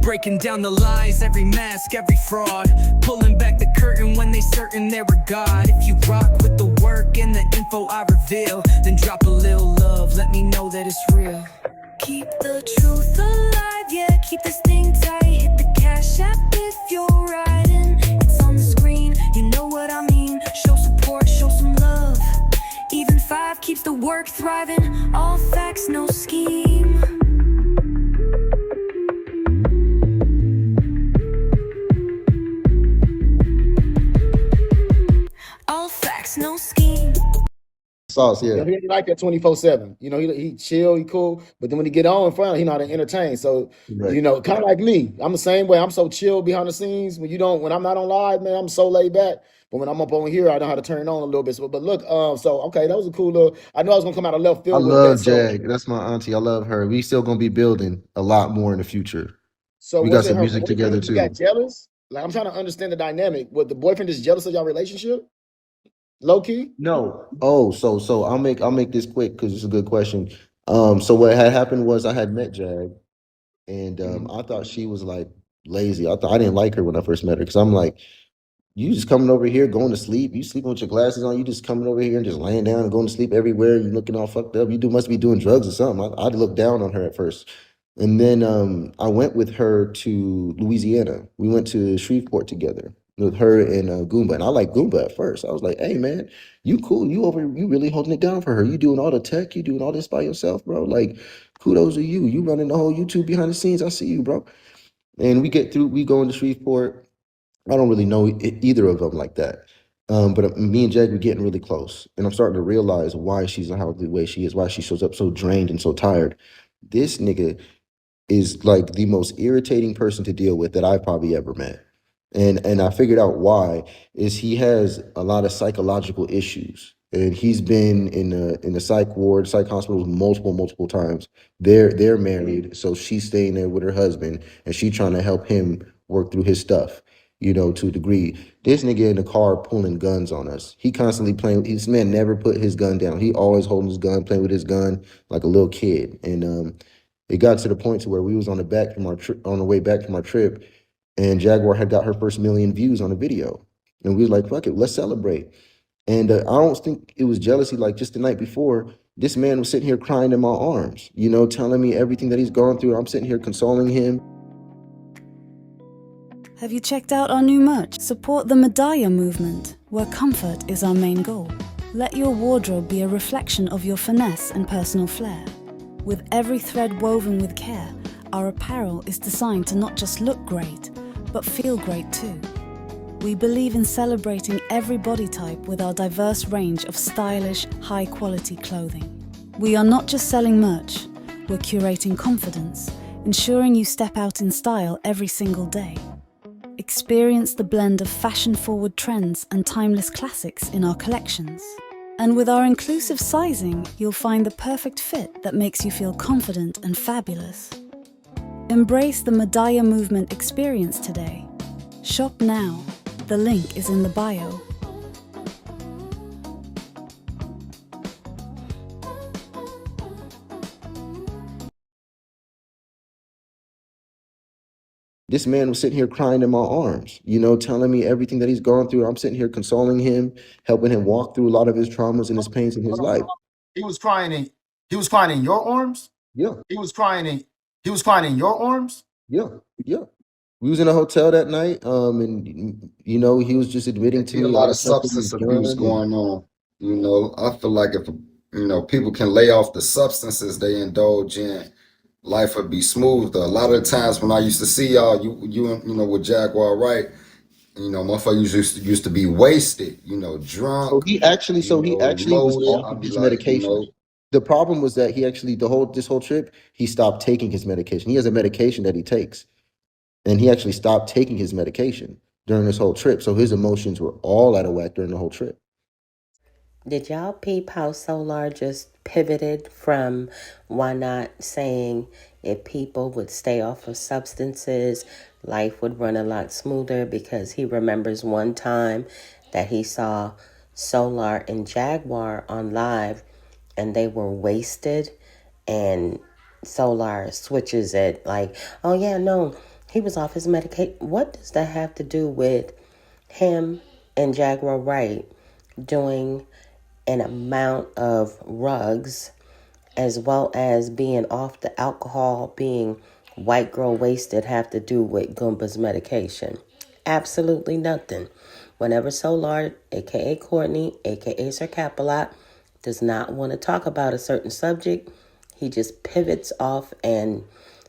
Breaking down the lies, every mask, every fraud. Pulling back the curtain when they certain they're a god. If you rock with the work and the info I reveal, then drop a little love, let me know that it's real. Keep the truth alive, yeah, keep this thing tight. Hit the cash app if you're riding. It's on the screen, you know what I mean. Show support, show some love. Even 5 keeps the work thriving. All facts, no scheme. All facts, no scheme. Sauce, You yeah. know, he ain't like that 24/7. You know, he chill, he cool. But then when he get on in front, he know how to entertain. So, Right. you know, kind of like me. I'm the same way. I'm so chill behind the scenes. When I'm not on live, man, I'm so laid back. But when I'm up on here, I know how to turn it on a little bit. So, but look, so okay, that was a cool little. I know I was gonna come out of left I field with that. love Jag. That's my auntie. I love her. We still gonna be building a lot more in the future. So We was got it some her music together boyfriend who got too. jealous? Like I'm trying to understand the dynamic. Was the boyfriend just jealous of y'all relationship? Low key? No. Oh, so I'll make this quick because it's a good question. So what had happened was I had met Jag, and Mhm. I thought she was like lazy. I didn't like her when I first met her because I'm like, you just coming over here going to sleep. You sleeping with your glasses on. You just coming over here and just laying down and going to sleep everywhere. You looking all fucked up. Must be doing drugs or something. I'd look down on her at first. And then I went with her to Louisiana. We went to Shreveport together with her and Goomba. And I like Goomba at first. I was like, hey man, you cool. You really holding it down for her. You doing all the tech. You doing all this by yourself, bro. Like, kudos to you. You running the whole YouTube behind the scenes. I see you, bro. And we go into Shreveport. I don't really know either of them like that. But me and Jag were getting really close, and I'm starting to realize why she's how the way she is, why she shows up so drained and so tired. This nigga is like the most irritating person to deal with that I've probably ever met. And I figured out why is he has a lot of psychological issues. And he's been in the psych ward, psych hospitals multiple times. They're married, so she's staying there with her husband and she trying to help him work through his stuff, to a degree. This nigga in the car pulling guns on us. He constantly playing. This man never put his gun down. He always holding his gun, playing with his gun like a little kid. And it got to the point to where we was on the way back from our trip, and Jaguar had got her first million views on a video, and we was like, "Fuck it, let's celebrate." And I don't think it was jealousy. Like just the night before, this man was sitting here crying in my arms, telling me everything that he's gone through. I'm sitting here consoling him. Have you checked out our new merch? Support the Medaya movement, where comfort is our main goal. Let your wardrobe be a reflection of your finesse and personal flair. With every thread woven with care, our apparel is designed to not just look great, but feel great too. We believe in celebrating every body type with our diverse range of stylish, high-quality clothing. We are not just selling merch, we're curating confidence, ensuring you step out in style every single day. Experience the blend of fashion-forward trends and timeless classics in our collections. And with our inclusive sizing, you'll find the perfect fit that makes you feel confident and fabulous. Embrace the Medaya movement experience today. Shop now. The link is in the bio. This man was sitting here crying in my arms, telling me everything that he's gone through. I'm sitting here consoling him, helping him walk through a lot of his traumas and his pains in his life. He was crying in your arms? Yeah. He was crying in your arms? Yeah. Yeah. We was in a hotel that night, and he was just admitting to See a me lot all of the stuff that substance he's abuse done. going on. I feel like if people can lay off the substances they indulge in, life would be smoother. A lot of the times when I used to see y'all, with Jaguar, right? Motherfuckers used to be wasted, drunk, So he actually was loaded. off I'd of be his like, medication. The problem was that he actually this whole trip he stopped taking his medication. He has a medication that he takes, and he actually stopped taking his medication during this whole trip. So his emotions were all out of whack during the whole trip. Did y'all peep how Solar just pivoted from why not saying if people would stay off of substances, life would run a lot smoother, because he remembers one time that he saw Solar and Jaguar on live and they were wasted, and Solar switches it like, oh yeah, no, he was off his medication. What does that have to do with him and Jaguar Wright doing an amount of rugs, as well as being off the alcohol, being white girl wasted, have to do with Goomba's medication? Absolutely nothing. Whenever Solar, aka Courtney, aka Sir Capalot, does not want to talk about a certain subject, he just pivots off and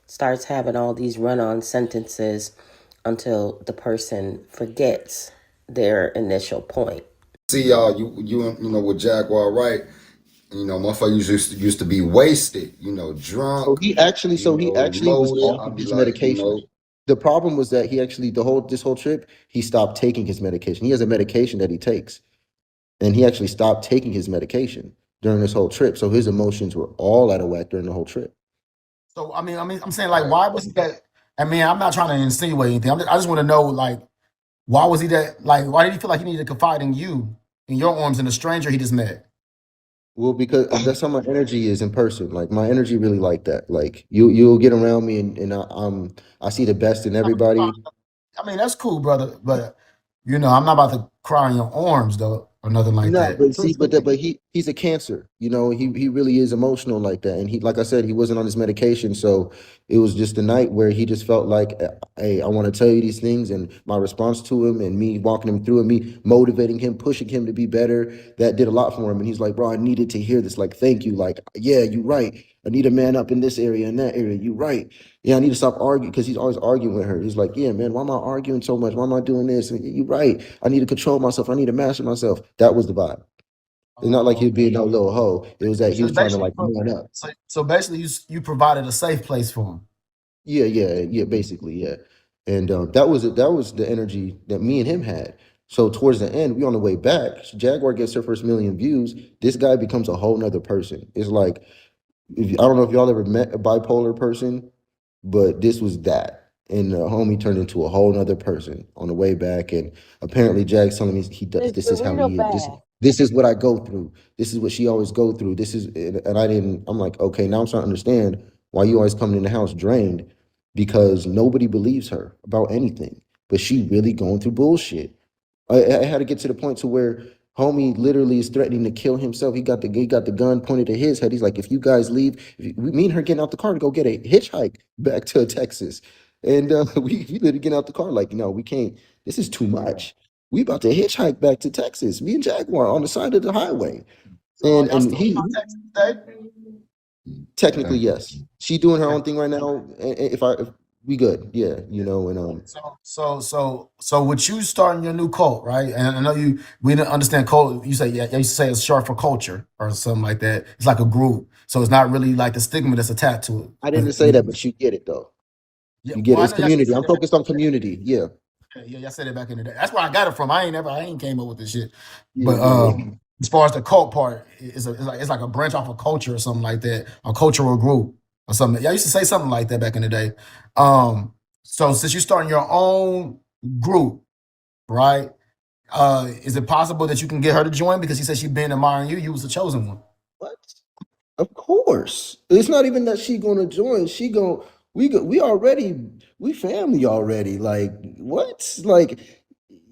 starts having all these run-on sentences until the person forgets their initial point. See y'all, you know with Jaguar, right? You know, motherfuckers used to be wasted, you know, So drunk, he actually was loaded. off I'd of be his like, medication. The problem was that he actually this whole trip he stopped taking his medication. He has a medication that he takes, and he actually stopped taking his medication during this whole trip. So his emotions were all out of whack during the whole trip. So I'm saying like, why was he that? I mean, I'm not trying to insinuate anything. I just want to know like, why was he that? Like, why did he feel like he needed to confide in you, in your arms, in a stranger he just met? Well, because that's how my energy is in person. Like my energy really like that. Like you'll get around me and I see the best in everybody. I mean, that's cool, brother. But you know, I'm not about to cry in your arms though, or nothing like No, that. but see, but he's a cancer. You know, he really is emotional like that. And he, like I said, he wasn't on his medication, so it was just a night where he just felt like, hey, I want to tell you these things, and my response to him, and me walking him through, and me motivating him, pushing him to be better, that did a lot for him. And he's like, bro, I needed to hear this. Like, thank you. Like, yeah, you're right. I need a man up in this area and that area. You're right. Yeah, I need to stop arguing, because he's always arguing with her. He's like, yeah, man, why am I arguing so much? Why am I doing this? And you're right. I need to control myself. I need to master myself. That was the vibe. It's not like he was being no little hoe. It was that he So was trying to basically, like man up. so basically, you provided a safe place for him. Yeah, basically, yeah. And that was the energy that me and him had. So towards the end, we on the way back. Jaguar gets her first million views. This guy becomes a whole nother person. It's like, I don't know if y'all ever met a bipolar person, but this was that. And the homie turned into a whole nother person on the way back. And apparently Jag's telling me he does, It's this is how burrito he is. bag. This is what I go through. This is what she always go through. This is, and I didn't, I'm like, okay, now I'm starting to understand why you always coming in the house drained, because nobody believes her about anything, but she really going through bullshit. I had to get to the point to where homie literally is threatening to kill himself. He got the gun pointed at his head. He's like, if you guys leave, me and her getting out the car to go get a hitchhike back to Texas, and we literally get out the car like, no, we can't. This is too much. We about to hitchhike back to Texas. Me and Jaguar on the side of the highway, So y'all and still in he contact today? technically yes, she doing her own thing right now. If we good, yeah, you know, and So with you starting your new cult, right? And I know we didn't understand cult. You say, yeah, you used to say it's short for culture or something like that. It's like a group, so it's not really like the stigma that's attached to it. I didn't But say that, but you get it though. yeah, You get well, it. I It's know y'all said community. I'm it back. focused on community. Yeah. Yeah, y'all said it back in the day. That's where I got it from. I ain't came up with this shit. Yeah, But yeah, yeah. as far as the cult part, it's like a branch off of culture or something like that, a cultural group or something. Y'all used to say something like that back in the day. So since you're starting your own group, right? Is it possible that you can get her to join because she said she's been admiring you? You was the chosen one. What? Of course. It's not even that she gonna join. We already we family already. Like what? Like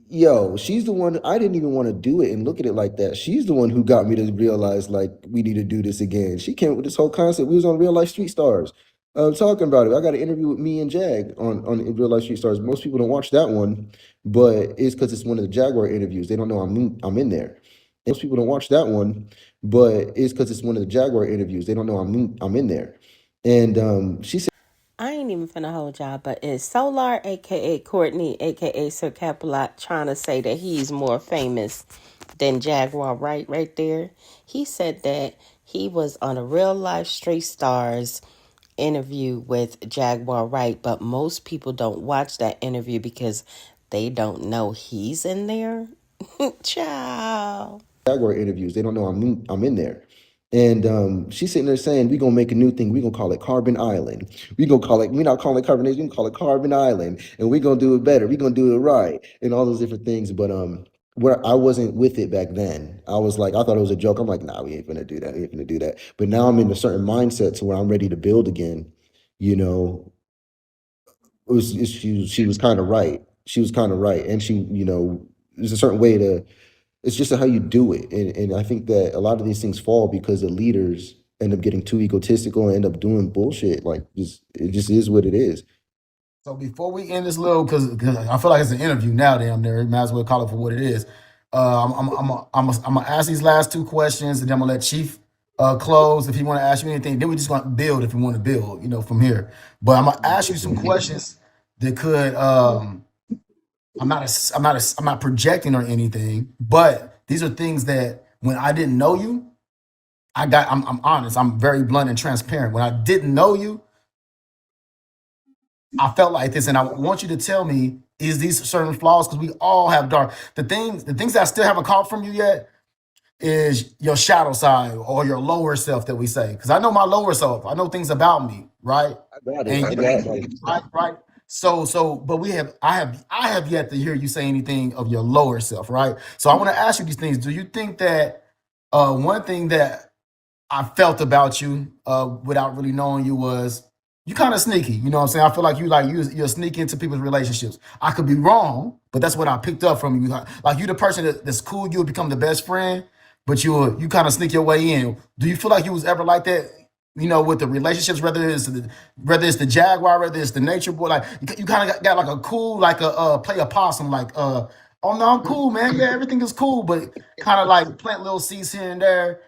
yo, she's the one. I didn't even want to do it and look at it like that. She's the one who got me to realize like we need to do this again. She came up with this whole concept. We was on Real Life Street Stars, talking about it. I got an interview with me and Jag on Real Life Street Stars. Most people don't watch that one, but it's because it's one of the Jaguar interviews. They don't know I'm in there. Most people don't watch that one, but it's because it's one of the Jaguar interviews. They don't know I'm in there. And she said, I ain't even finna hold y'all, but is Solar, aka Courtney, aka Sir Capalot, trying to say that he's more famous than Jaguar right there? He said that He was on a real life Straight Stars interview with Jaguar Wright, but most people don't watch that interview because they don't know he's in there. Ciao. Jaguar interviews. They don't know I'm in there. And she's sitting there saying, we're gonna make a new thing. We're gonna call it Carbon Island. We're gonna call it, we're not calling it carbonation, we're gonna call it Carbon Island. And we're gonna do it better. We're gonna do it right. And all those different things. But where I wasn't with it back then. I was like, I thought it was a joke. I'm like, nah, we ain't gonna do that. We ain't gonna do that. But now I'm in a certain mindset to where I'm ready to build again. You know, she was kind of right. She was kind of right. And she, there's a certain way to, it's just how you do it. And I think that a lot of these things fall because the leaders end up getting too egotistical and end up doing bullshit. Like it just is what it is. So before we end this little, because I feel like it's an interview now, damn near, you might as well call it for what it is. I'm gonna ask these last two questions, and then I'm gonna let Chief close if he want to ask you anything. Then we just gonna build if we want to build, from here. But I'm gonna ask you some questions that could. I'm not projecting or anything, but these are things that when I didn't know you, I'm honest. I'm very blunt and transparent. When I didn't know you, I felt like this, and I want you to tell me, is these certain flaws? Because we all have dark. The things that I still haven't caught from you yet is your shadow side or your lower self that we say. Because I know my lower self. I know things about me, right? I got it. I got like Right. So, but I have yet to hear you say anything of your lower self, right? So I want to ask you these things. Do you think that one thing that I felt about you without really knowing you was you kind of sneaky. You know what I'm saying? I feel like you're sneaky into people's relationships. I could be wrong, but that's what I picked up from you. Like you the person that's cool, you'll become the best friend, but you kind of sneak your way in. Do you feel like you was ever like that? With the relationships, whether it's the Jaguar, whether it's the Nature Boy, like you kind of got like a cool, like a play a possum, like oh no, I'm cool, man. Yeah, everything is cool, but kind of like plant little seeds here and there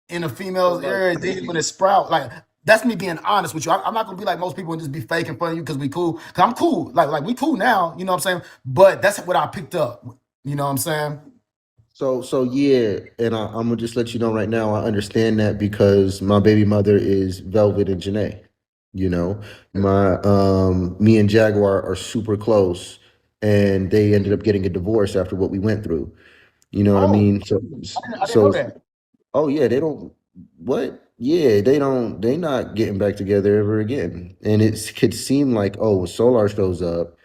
in a female's area, then when it sprout, like that's me being honest with you. I'm not gonna be like most people and just be fake in front of you because we cool. Cause I'm cool. Like we cool now, you know what I'm saying? But that's what I picked up. You know what I'm saying? so yeah, and I'm gonna just let you know right now. I understand that because my baby mother is Velvet and Janae. You know, my me and Jaguar are super close, and they ended up getting a divorce after what we went through. You know what I Oh, mean? I didn't know So that. oh yeah, they don't what? Yeah, they not getting back together ever again. And it could seem like, oh, when Solar shows up,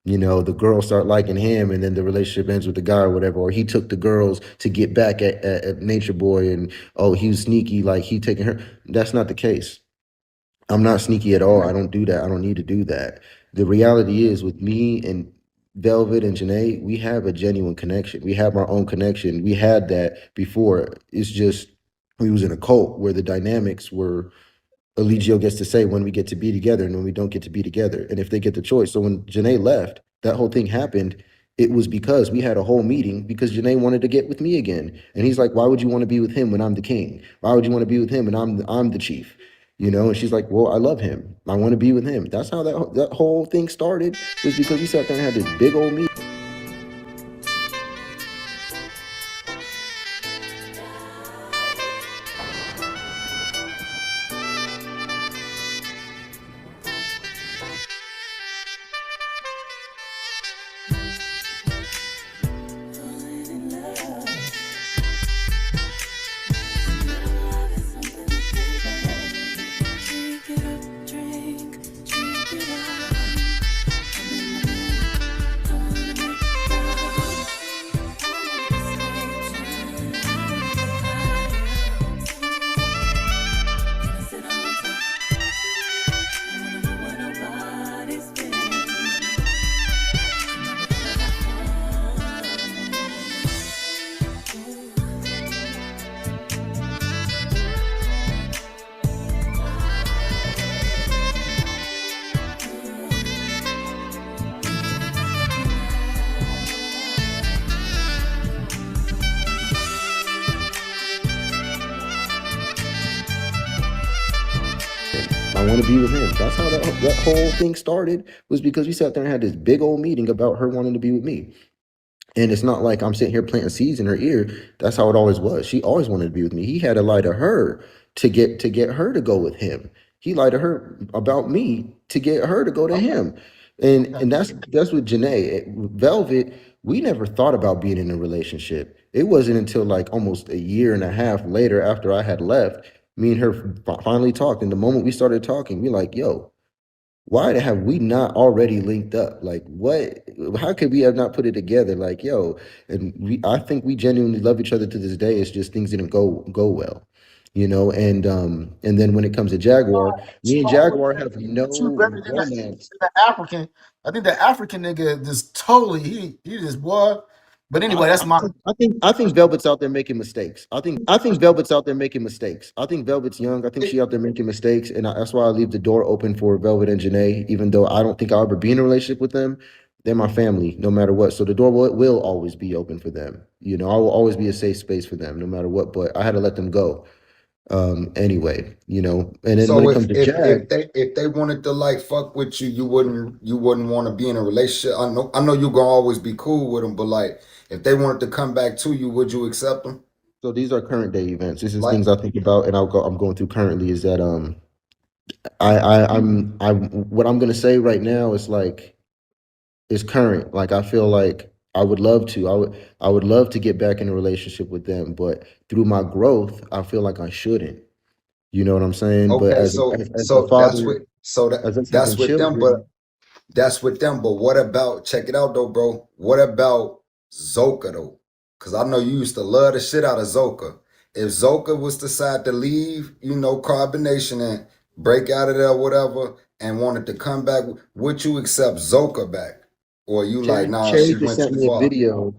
the girls start liking him and then the relationship ends with the guy or whatever, or he took the girls to get back at Nature Boy and oh, he was sneaky, like he taking her. That's not the case. I'm not sneaky at all. I don't do that. I don't need to do that. The reality is with me and Velvet and Janae, we have a genuine connection. We have our own connection. We had that before. It's just we was in a cult where the dynamics were Eligio gets to say when we get to be together and when we don't get to be together. And if they get the choice. So when Janae left, that whole thing happened. It was because we had a whole meeting because Janae wanted to get with me again. And he's like, why would you want to be with him when I'm the king? Why would you want to be with him and I'm the chief? And she's like, well, I love him. I want to be with him. That's how that whole thing started, was because we sat there and had this big old meeting. I want to be with him. That's how that whole thing started, was because we sat there and had this big old meeting about her wanting to be with me. And it's not like I'm sitting here planting seeds in her ear. That's how it always was. She always wanted to be with me. He had to lie to her to get her to go with him. He lied to her about me to get her to go to him. And that's with Janae. Velvet, we never thought about being in a relationship. It wasn't until like almost a year and a half later after I had left, me and her finally talked. And the moment we started talking, we like, yo, why have we not already linked up? Like, what? How could we have not put it together? Like, yo, and I think we genuinely love each other to this day. It's just things didn't go well, you know. And then when it comes to Jaguar, me and Jaguar have no romance. That African, I think the African nigga just totally he just what. But anyway, that's my. I think Velvet's out there making mistakes. I think Velvet's out there making mistakes. I think Velvet's young. I think she out there making mistakes, and that's why I leave the door open for Velvet and Janae. Even though I don't think I'll ever be in a relationship with them, they're my family, no matter what. So the door will always be open for them. You know, I will always be a safe space for them, no matter what. But I had to let them go. Anyway, you know. And then when So it comes to Jag, if they wanted to like fuck with you, you wouldn't want to be in a relationship. I know you're gonna always be cool with them, but like if they wanted to come back to you, would you accept them? so these are current day events. This is Like things I think about, and I'm going through currently. Is that I'm what I'm gonna say right now is like is current. Like I feel like I would love to. I would love to get back in a relationship with them, but through my growth, I feel like I shouldn't. You know what I'm saying? But okay, as a so that's father, what so that as us having that's with them, but children, that's with them. But what about check it out though, bro? What about Zoka though? Cause I know you used to love the shit out of Zoka. If Zoka was to decide to leave, Carbonation and break out of there, whatever, and wanted to come back, would you accept Zoka back? Or you like, nah, Cherry she just went sent too me a far. video. And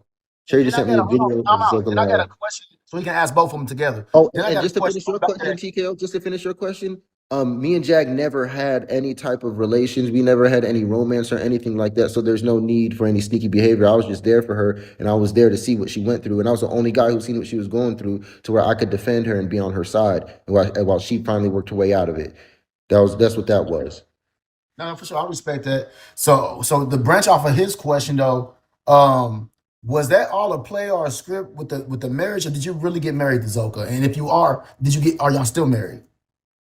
Cherry then just I sent got me a a hold on, video time of out. Then I got a Zogalaya. question, so we can ask both of them together. Oh, Then I and got a just to question finish your about question, that. TKO, just to finish your question, me and Jack never had any type of relations. We never had any romance or anything like that. So there's no need for any sneaky behavior. I was just there for her, and I was there to see what she went through. And I was the only guy who seen what she was going through, to where I could defend her and be on her side, and while she finally worked her way out of it. That's what that was. No, for sure, I respect that. So the branch off of his question though, was that all a play or a script with the marriage, or did you really get married to Zoka? And if you are, are y'all still married?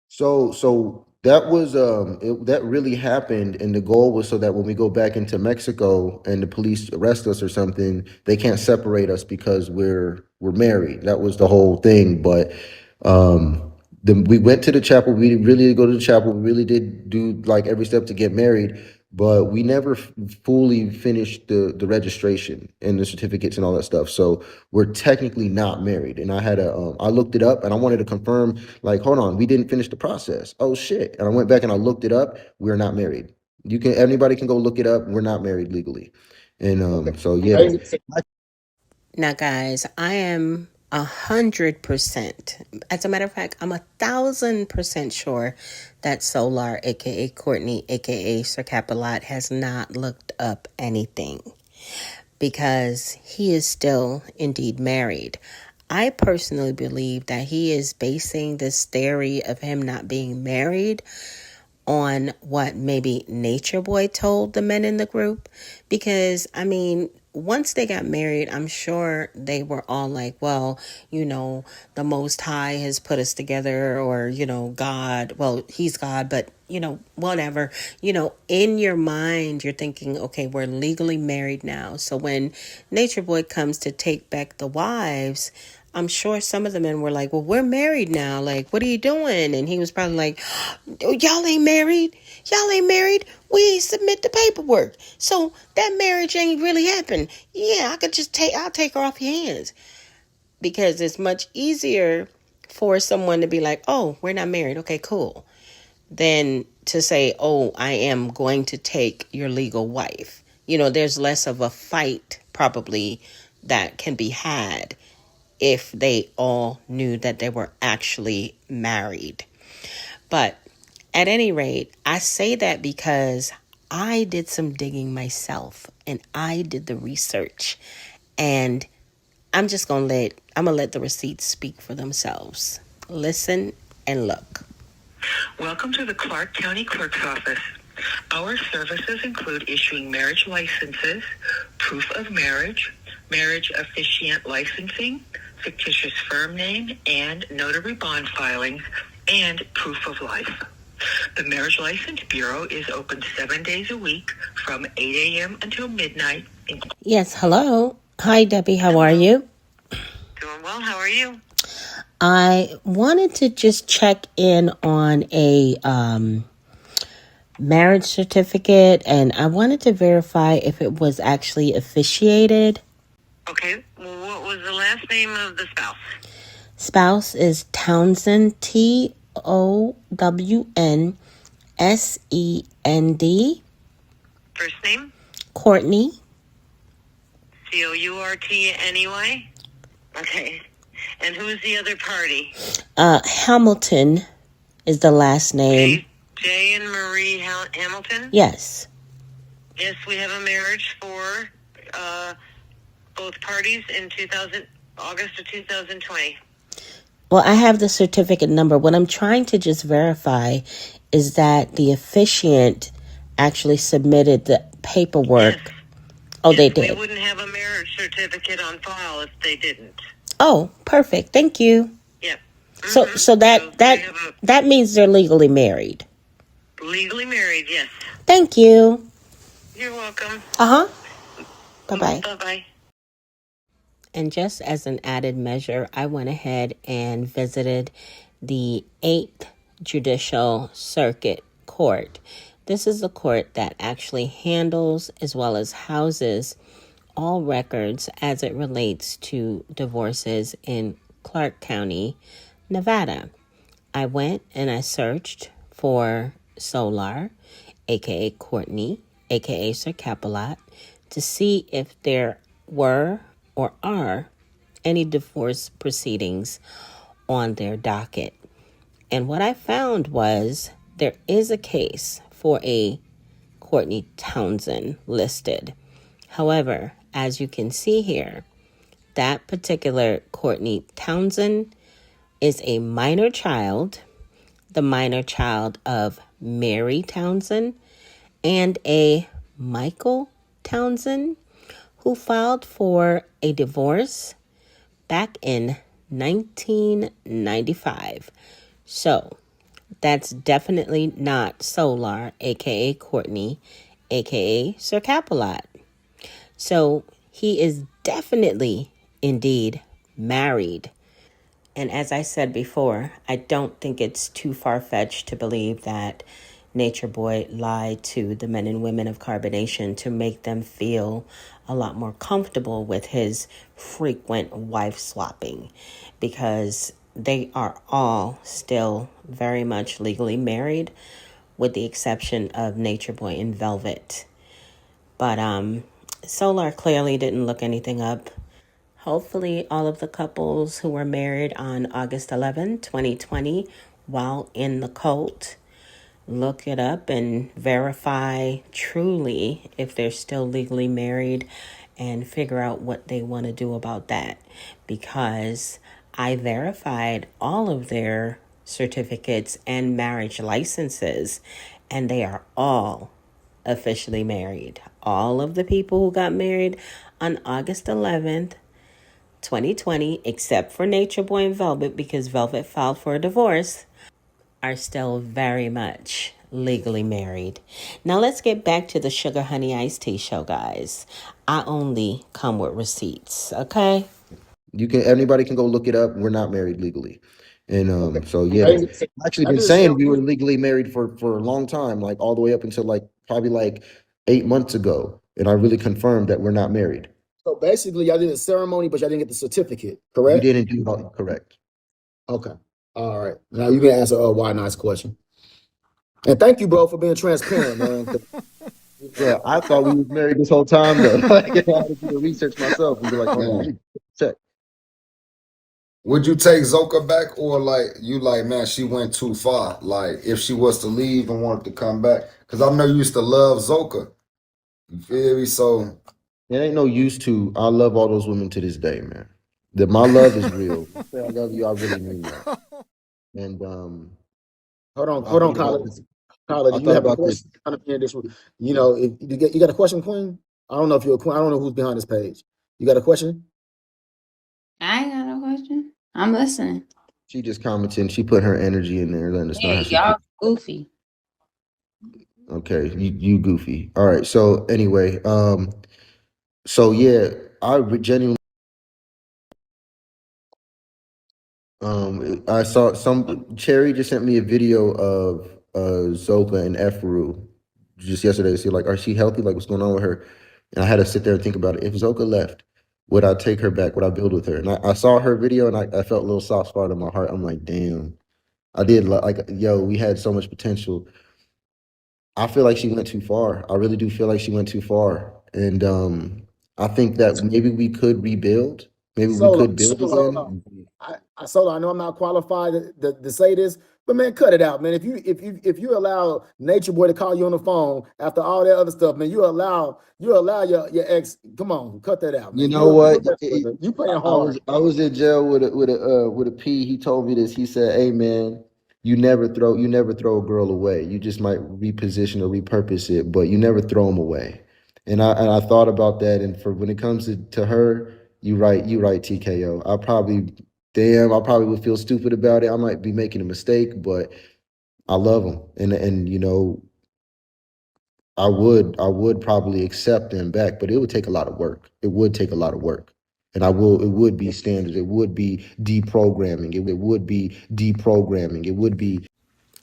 So that was that really happened, and the goal was so that when we go back into Mexico and the police arrest us or something, they can't separate us because we're married. That was the whole thing. But we went to the chapel. We really did go to the chapel. We really did do like every step to get married, but we never fully finished the registration and the certificates and all that stuff. So we're technically not married. And I looked it up and I wanted to confirm, like, hold on, we didn't finish the process. Oh shit. And I went back and I looked it up. We're not married. Anybody can go look it up. We're not married legally. And so yeah. Now, guys, I am 100%. As a matter of fact, I'm 1,000% sure that Solar, aka Courtney, aka Sir Capilot, has not looked up anything because he is still indeed married. I personally believe that he is basing this theory of him not being married on what maybe Nature Boy told the men in the group. Because, I mean, once they got married, I'm sure they were all like, well, the Most High has put us together, or, God, well, he's God, but, whatever. In your mind, you're thinking, okay, we're legally married now. So when Nature Boy comes to take back the wives, I'm sure some of the men were like, well, we're married now. Like, what are you doing? And he was probably like, oh, y'all ain't married. Y'all ain't married. We ain't submit the paperwork. So that marriage ain't really happened. Yeah, I'll take her off your hands. Because it's much easier for someone to be like, oh, we're not married. Okay, cool. Than to say, oh, I am going to take your legal wife. There's less of a fight probably that can be had if they all knew that they were actually married. But at any rate, I say that because I did some digging myself and I did the research, and I'm gonna let the receipts speak for themselves. Listen and look. Welcome to the Clark County Clerk's Office. Our services include issuing marriage licenses, proof of marriage, marriage officiant licensing, fictitious firm name, and notary bond filings, and proof of life. The Marriage License Bureau is open 7 days a week from 8 a.m. until midnight. Yes, hello. Hi, Debbie. How are you? Doing well. How are you? I wanted to just check in on a marriage certificate, and I wanted to verify if it was actually officiated. Okay. Well, what was the last name of the spouse? Spouse is Townsend, TOWNSEND. First name? Courtney. COURTNEY? Okay. And who's the other party? Hamilton is the last name. Jay and Marie Hamilton? Yes. Yes, we have a marriage for both parties in August of 2020. Well, I have the certificate number. What I'm trying to just verify is that the officiant actually submitted the paperwork. Yes. Oh, yes, they did. We wouldn't have a marriage certificate on file if they didn't. Oh, perfect. Thank you. Yep. Mm-hmm. So that means they're legally married. Legally married, yes. Thank you. You're welcome. Uh-huh. Bye-bye. Bye-bye. And just as an added measure, I went ahead and visited the 8th Judicial Circuit Court. This is the court that actually handles as well as houses all records as it relates to divorces in Clark County, Nevada. I went and I searched for Solar, aka Courtney, aka Sir Capilat, to see if there were or are any divorce proceedings on their docket. And what I found was there is a case for a Courtney Townsend listed. However, as you can see here, that particular Courtney Townsend is a minor child, the minor child of Mary Townsend, and a Michael Townsend, who filed for a divorce back in 1995. So that's definitely not Solar, aka Courtney, aka Sir Capilat. So he is definitely indeed married. And as I said before, I don't think it's too far-fetched to believe that Nature Boy lied to the men and women of Carbonation to make them feel a lot more comfortable with his frequent wife swapping, because they are all still very much legally married, with the exception of Nature Boy and Velvet. But Solar clearly didn't look anything up. Hopefully all of the couples who were married on August 11, 2020, while in the cult, look it up and verify truly if they're still legally married and figure out what they want to do about that. Because I verified all of their certificates and marriage licenses, and they are all officially married. All of the people who got married on August 11th, 2020, except for Nature Boy and Velvet, because Velvet filed for a divorce, are still very much legally married. Now let's get back to the Sugar Honey Iced Tea show, guys. I only come with receipts, okay? Anybody can go look it up. We're not married legally. And so yeah, I, I've actually I been just saying we were legally married for a long time, like all the way up until probably 8 months ago. And I really confirmed that we're not married. so basically y'all did a ceremony, but y'all didn't get the certificate, We correct? didn't do that correct. Okay. All right. Now you can answer why nice question. And thank you, bro, for being transparent, man. Yeah, I thought we was married this whole time though. Like, I had to do the research myself and be like, man, let me check. Would you take Zoka back, or you man, she went too far? Like if she was to leave and wanted to come back, because I know you used to love Zoka. You feel me? So It ain't no use to. I love all those women to this day, man. My love is real. When I say I love you, I really mean that. And hold on, I thought college. about this. College, I do you thought have a about this. question? If you got a question, Queen? I don't know if you're a queen. I don't know who's behind this page. You got a question? I ain't got no question. I'm listening. She just commented. She put her energy in there, letting us know Yeah, how she y'all feels. goofy. Okay, you goofy. All right. So anyway, so yeah, genuinely, I saw Cherry just sent me a video of Zoka and Efru just yesterday. See, like, is she healthy? Like, what's going on with her? And I had to sit there and think about it. If Zoka left, would I take her back? Would I build with her? And I saw her video, and I felt a little soft spot in my heart. I'm like, damn, I did like, yo, we had so much potential. I feel like she went too far. I really do feel like she went too far. And I think that maybe we could rebuild. Maybe we Solo, could build again. Solo, I know I'm not qualified to say this, but man, cut it out, man. If you allow Nature Boy to call you on the phone after all that other stuff, man, you allow your ex. Come on, cut that out, man. You know what? You playing I was hard. I was in jail with a P. He told me this. He said, "Hey man, you never throw a girl away. You just might reposition or repurpose it, but you never throw them away." And I thought about that. And for when it comes to her, you right, TKO. I probably would feel stupid about it. I might be making a mistake, but I love them, and you know, I would probably accept them back, but it would take a lot of work. It would take a lot of work. And it would be standards. It would be deprogramming. It would be deprogramming. It would be.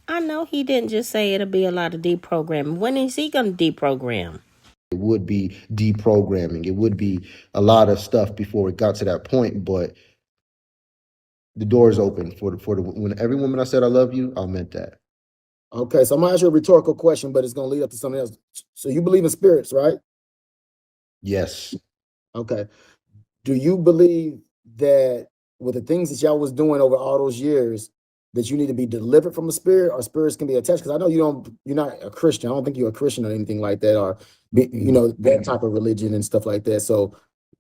I know he didn't just say it'll be a lot of deprogramming. When is he going to deprogram? It would be deprogramming. It would be a lot of stuff before it got to that point, but the door is open for the when every woman I said I love you, I meant that. Okay, so I'm gonna ask you a rhetorical question, but it's gonna lead up to something else. So you believe in spirits, right? Yes. Okay. Do you believe that with the things that y'all was doing over all those years, that you need to be delivered from a spirit, or spirits can be attached? Because I know you're not a Christian. I don't think you're a Christian or anything like that, or that type of religion and stuff like that. So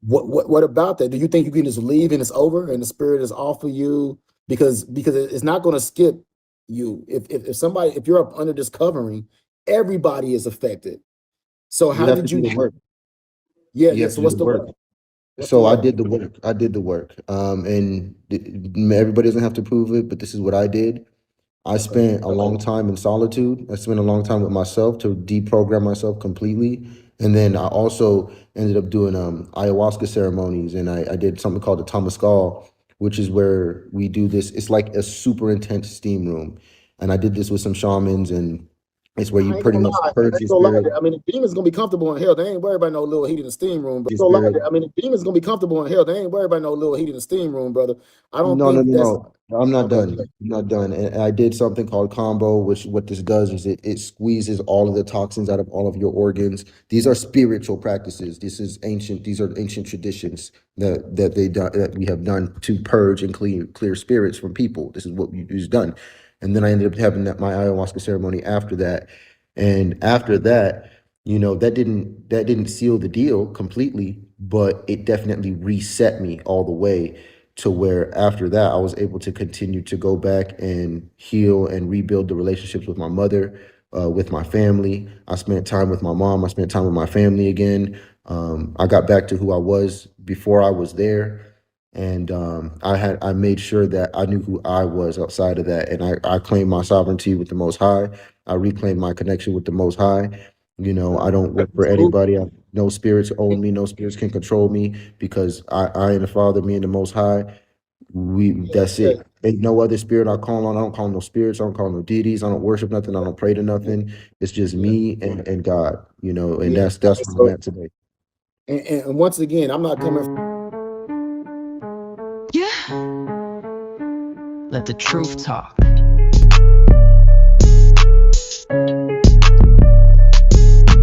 what about that? Do you think you can just leave and it's over and the spirit is off of you? Because it's not going to skip you. If you're up under this covering, everybody is affected. So how did you do the work? Yeah. So what's the work? So I did the work. And everybody doesn't have to prove it, but this is what I did. I spent a long time in solitude. I spent a long time with myself to deprogram myself completely. And then I also ended up doing ayahuasca ceremonies, and I did something called the Temazcal, which is where we do this. It's like a super intense steam room. And I did this with some shamans, and it's where you pretty much purge your spirit. I mean, the demons gonna be comfortable in hell. They ain't worried about no little heat in the steam room. But I mean, the demons gonna be comfortable in hell. They ain't worried about no little heat in the steam room, brother. I don't think that's. No. I'm not done. I'm not done. And I did something called combo, which what this does is it squeezes all of the toxins out of all of your organs. These are spiritual practices. These are ancient traditions that we have done to purge and clear spirits from people. This is what we've done. And then I ended up having my ayahuasca ceremony after that. And after that, that didn't seal the deal completely, but it definitely reset me all the way to where after that I was able to continue to go back and heal and rebuild the relationships with my mother, with my family. I spent time with my mom. I spent time with my family again. I got back to who I was before I was there. And I made sure that I knew who I was outside of that. And I claimed my sovereignty with the Most High. I reclaimed my connection with the Most High. I don't work for anybody. No spirits own me. No spirits can control me, because I and the Father, me and the Most High, that's it. Ain't no other spirit I call on. I don't call no spirits. I don't call no deities. I don't worship nothing. I don't pray to nothing. It's just me and God, and that's where I'm at today. And once again, I'm not coming. Let the truth talk.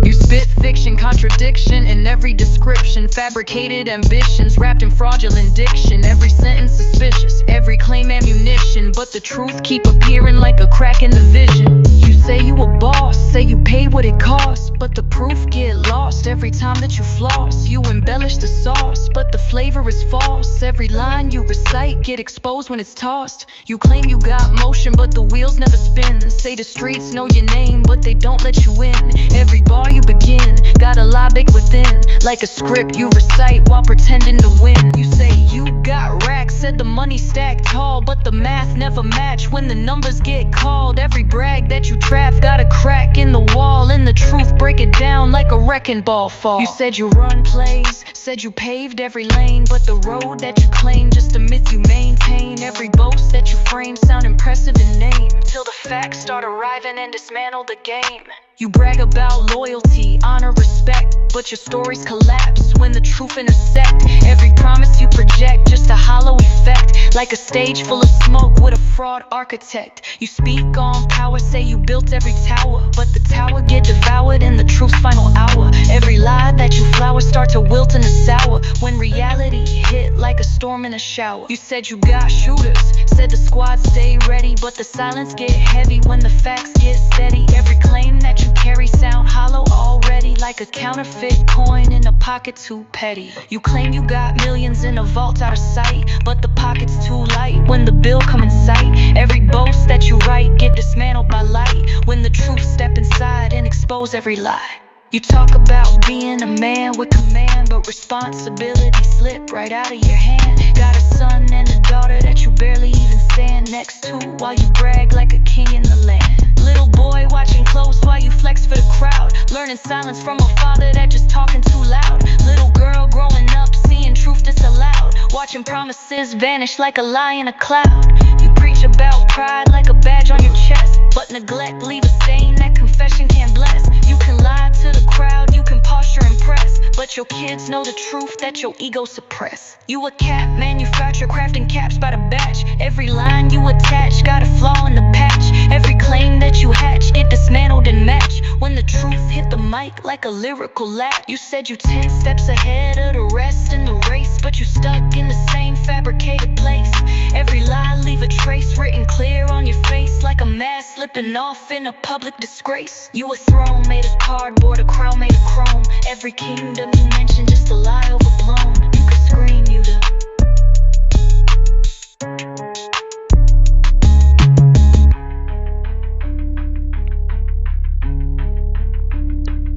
You spit fiction, contradiction in every description, fabricated ambitions wrapped in fraudulent diction. Every sentence suspicious, every claim ammunition, but the truth keep appearing like a crack in the vision. You say you a boss, say you paid what it costs, but the proof get lost every every time that you floss. You embellish the sauce, but the flavor is false. Every line you recite get exposed when it's tossed. You claim you got motion, but the wheels never spin. Say the streets know your name, but they don't let you in. Every bar you begin, got a lie big within. Like a script you recite while pretending to win. You say you got racks, said the money stacked tall, but the math never match when the numbers get called. Every brag that you trap got a crack in the wall, and the truth break it down like a wrecking ball fall. You said you run plays, said you paved every lane, but the road that you claim just a myth you maintain. Every boast that you frame sound impressive in name, till the facts start arriving and dismantle the game. You brag about loyalty, honor, respect, but your stories collapse when the truth intersect. Every promise you project, just a hollow effect, like a stage full of smoke with a fraud architect. You speak on power, say you built every tower, but the tower get devoured in the truth's final hour. Every lie that you flower start to wilt into sour when reality hit like a storm in a shower. You said you got shooters, said the squad stay ready, but the silence get heavy when the facts get steady. Every claim that you carry sound hollow already, like a counterfeit coin in a pocket too petty. You claim you got millions in a vault out of sight, but the pocket's too light when the bill come in sight. Every boast that you write get dismantled by light when the truth step inside and expose every lie. You talk about being a man with command, but responsibility slip right out of your hand. Got a son and a daughter that you barely even stand next to, while you brag like a king in the land. Little boy watching close while you flex for the crowd, learning silence from a father that just talking too loud. Little girl growing up seeing truth disallowed, watching promises vanish like a lie in a cloud. You preach about pride like a badge on your chest, but neglect leave a stain that confession can't bless. You can lie to the crowd, you can posture impress, but your kids know the truth that your ego suppress. You a cap manufacturer, crafting caps by the batch. Every line you attach got a flaw in the patch. Every claim that you hatch get dismantled and match when the truth hit the mic like a lyrical lap. You said you 10 steps ahead of the rest in the race, but you stuck in the same fabricated place. Every lie leave a trace written clear on your face, like a mask slipping off in a public disgrace. You a throne made of cardboard, a crown made of chrome. Every kingdom you mention just a lie overblown. You could scream, you the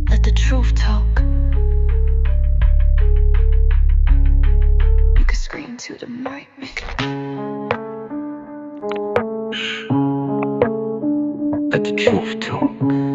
let the truth talk. You could scream to the mic. Let the truth talk.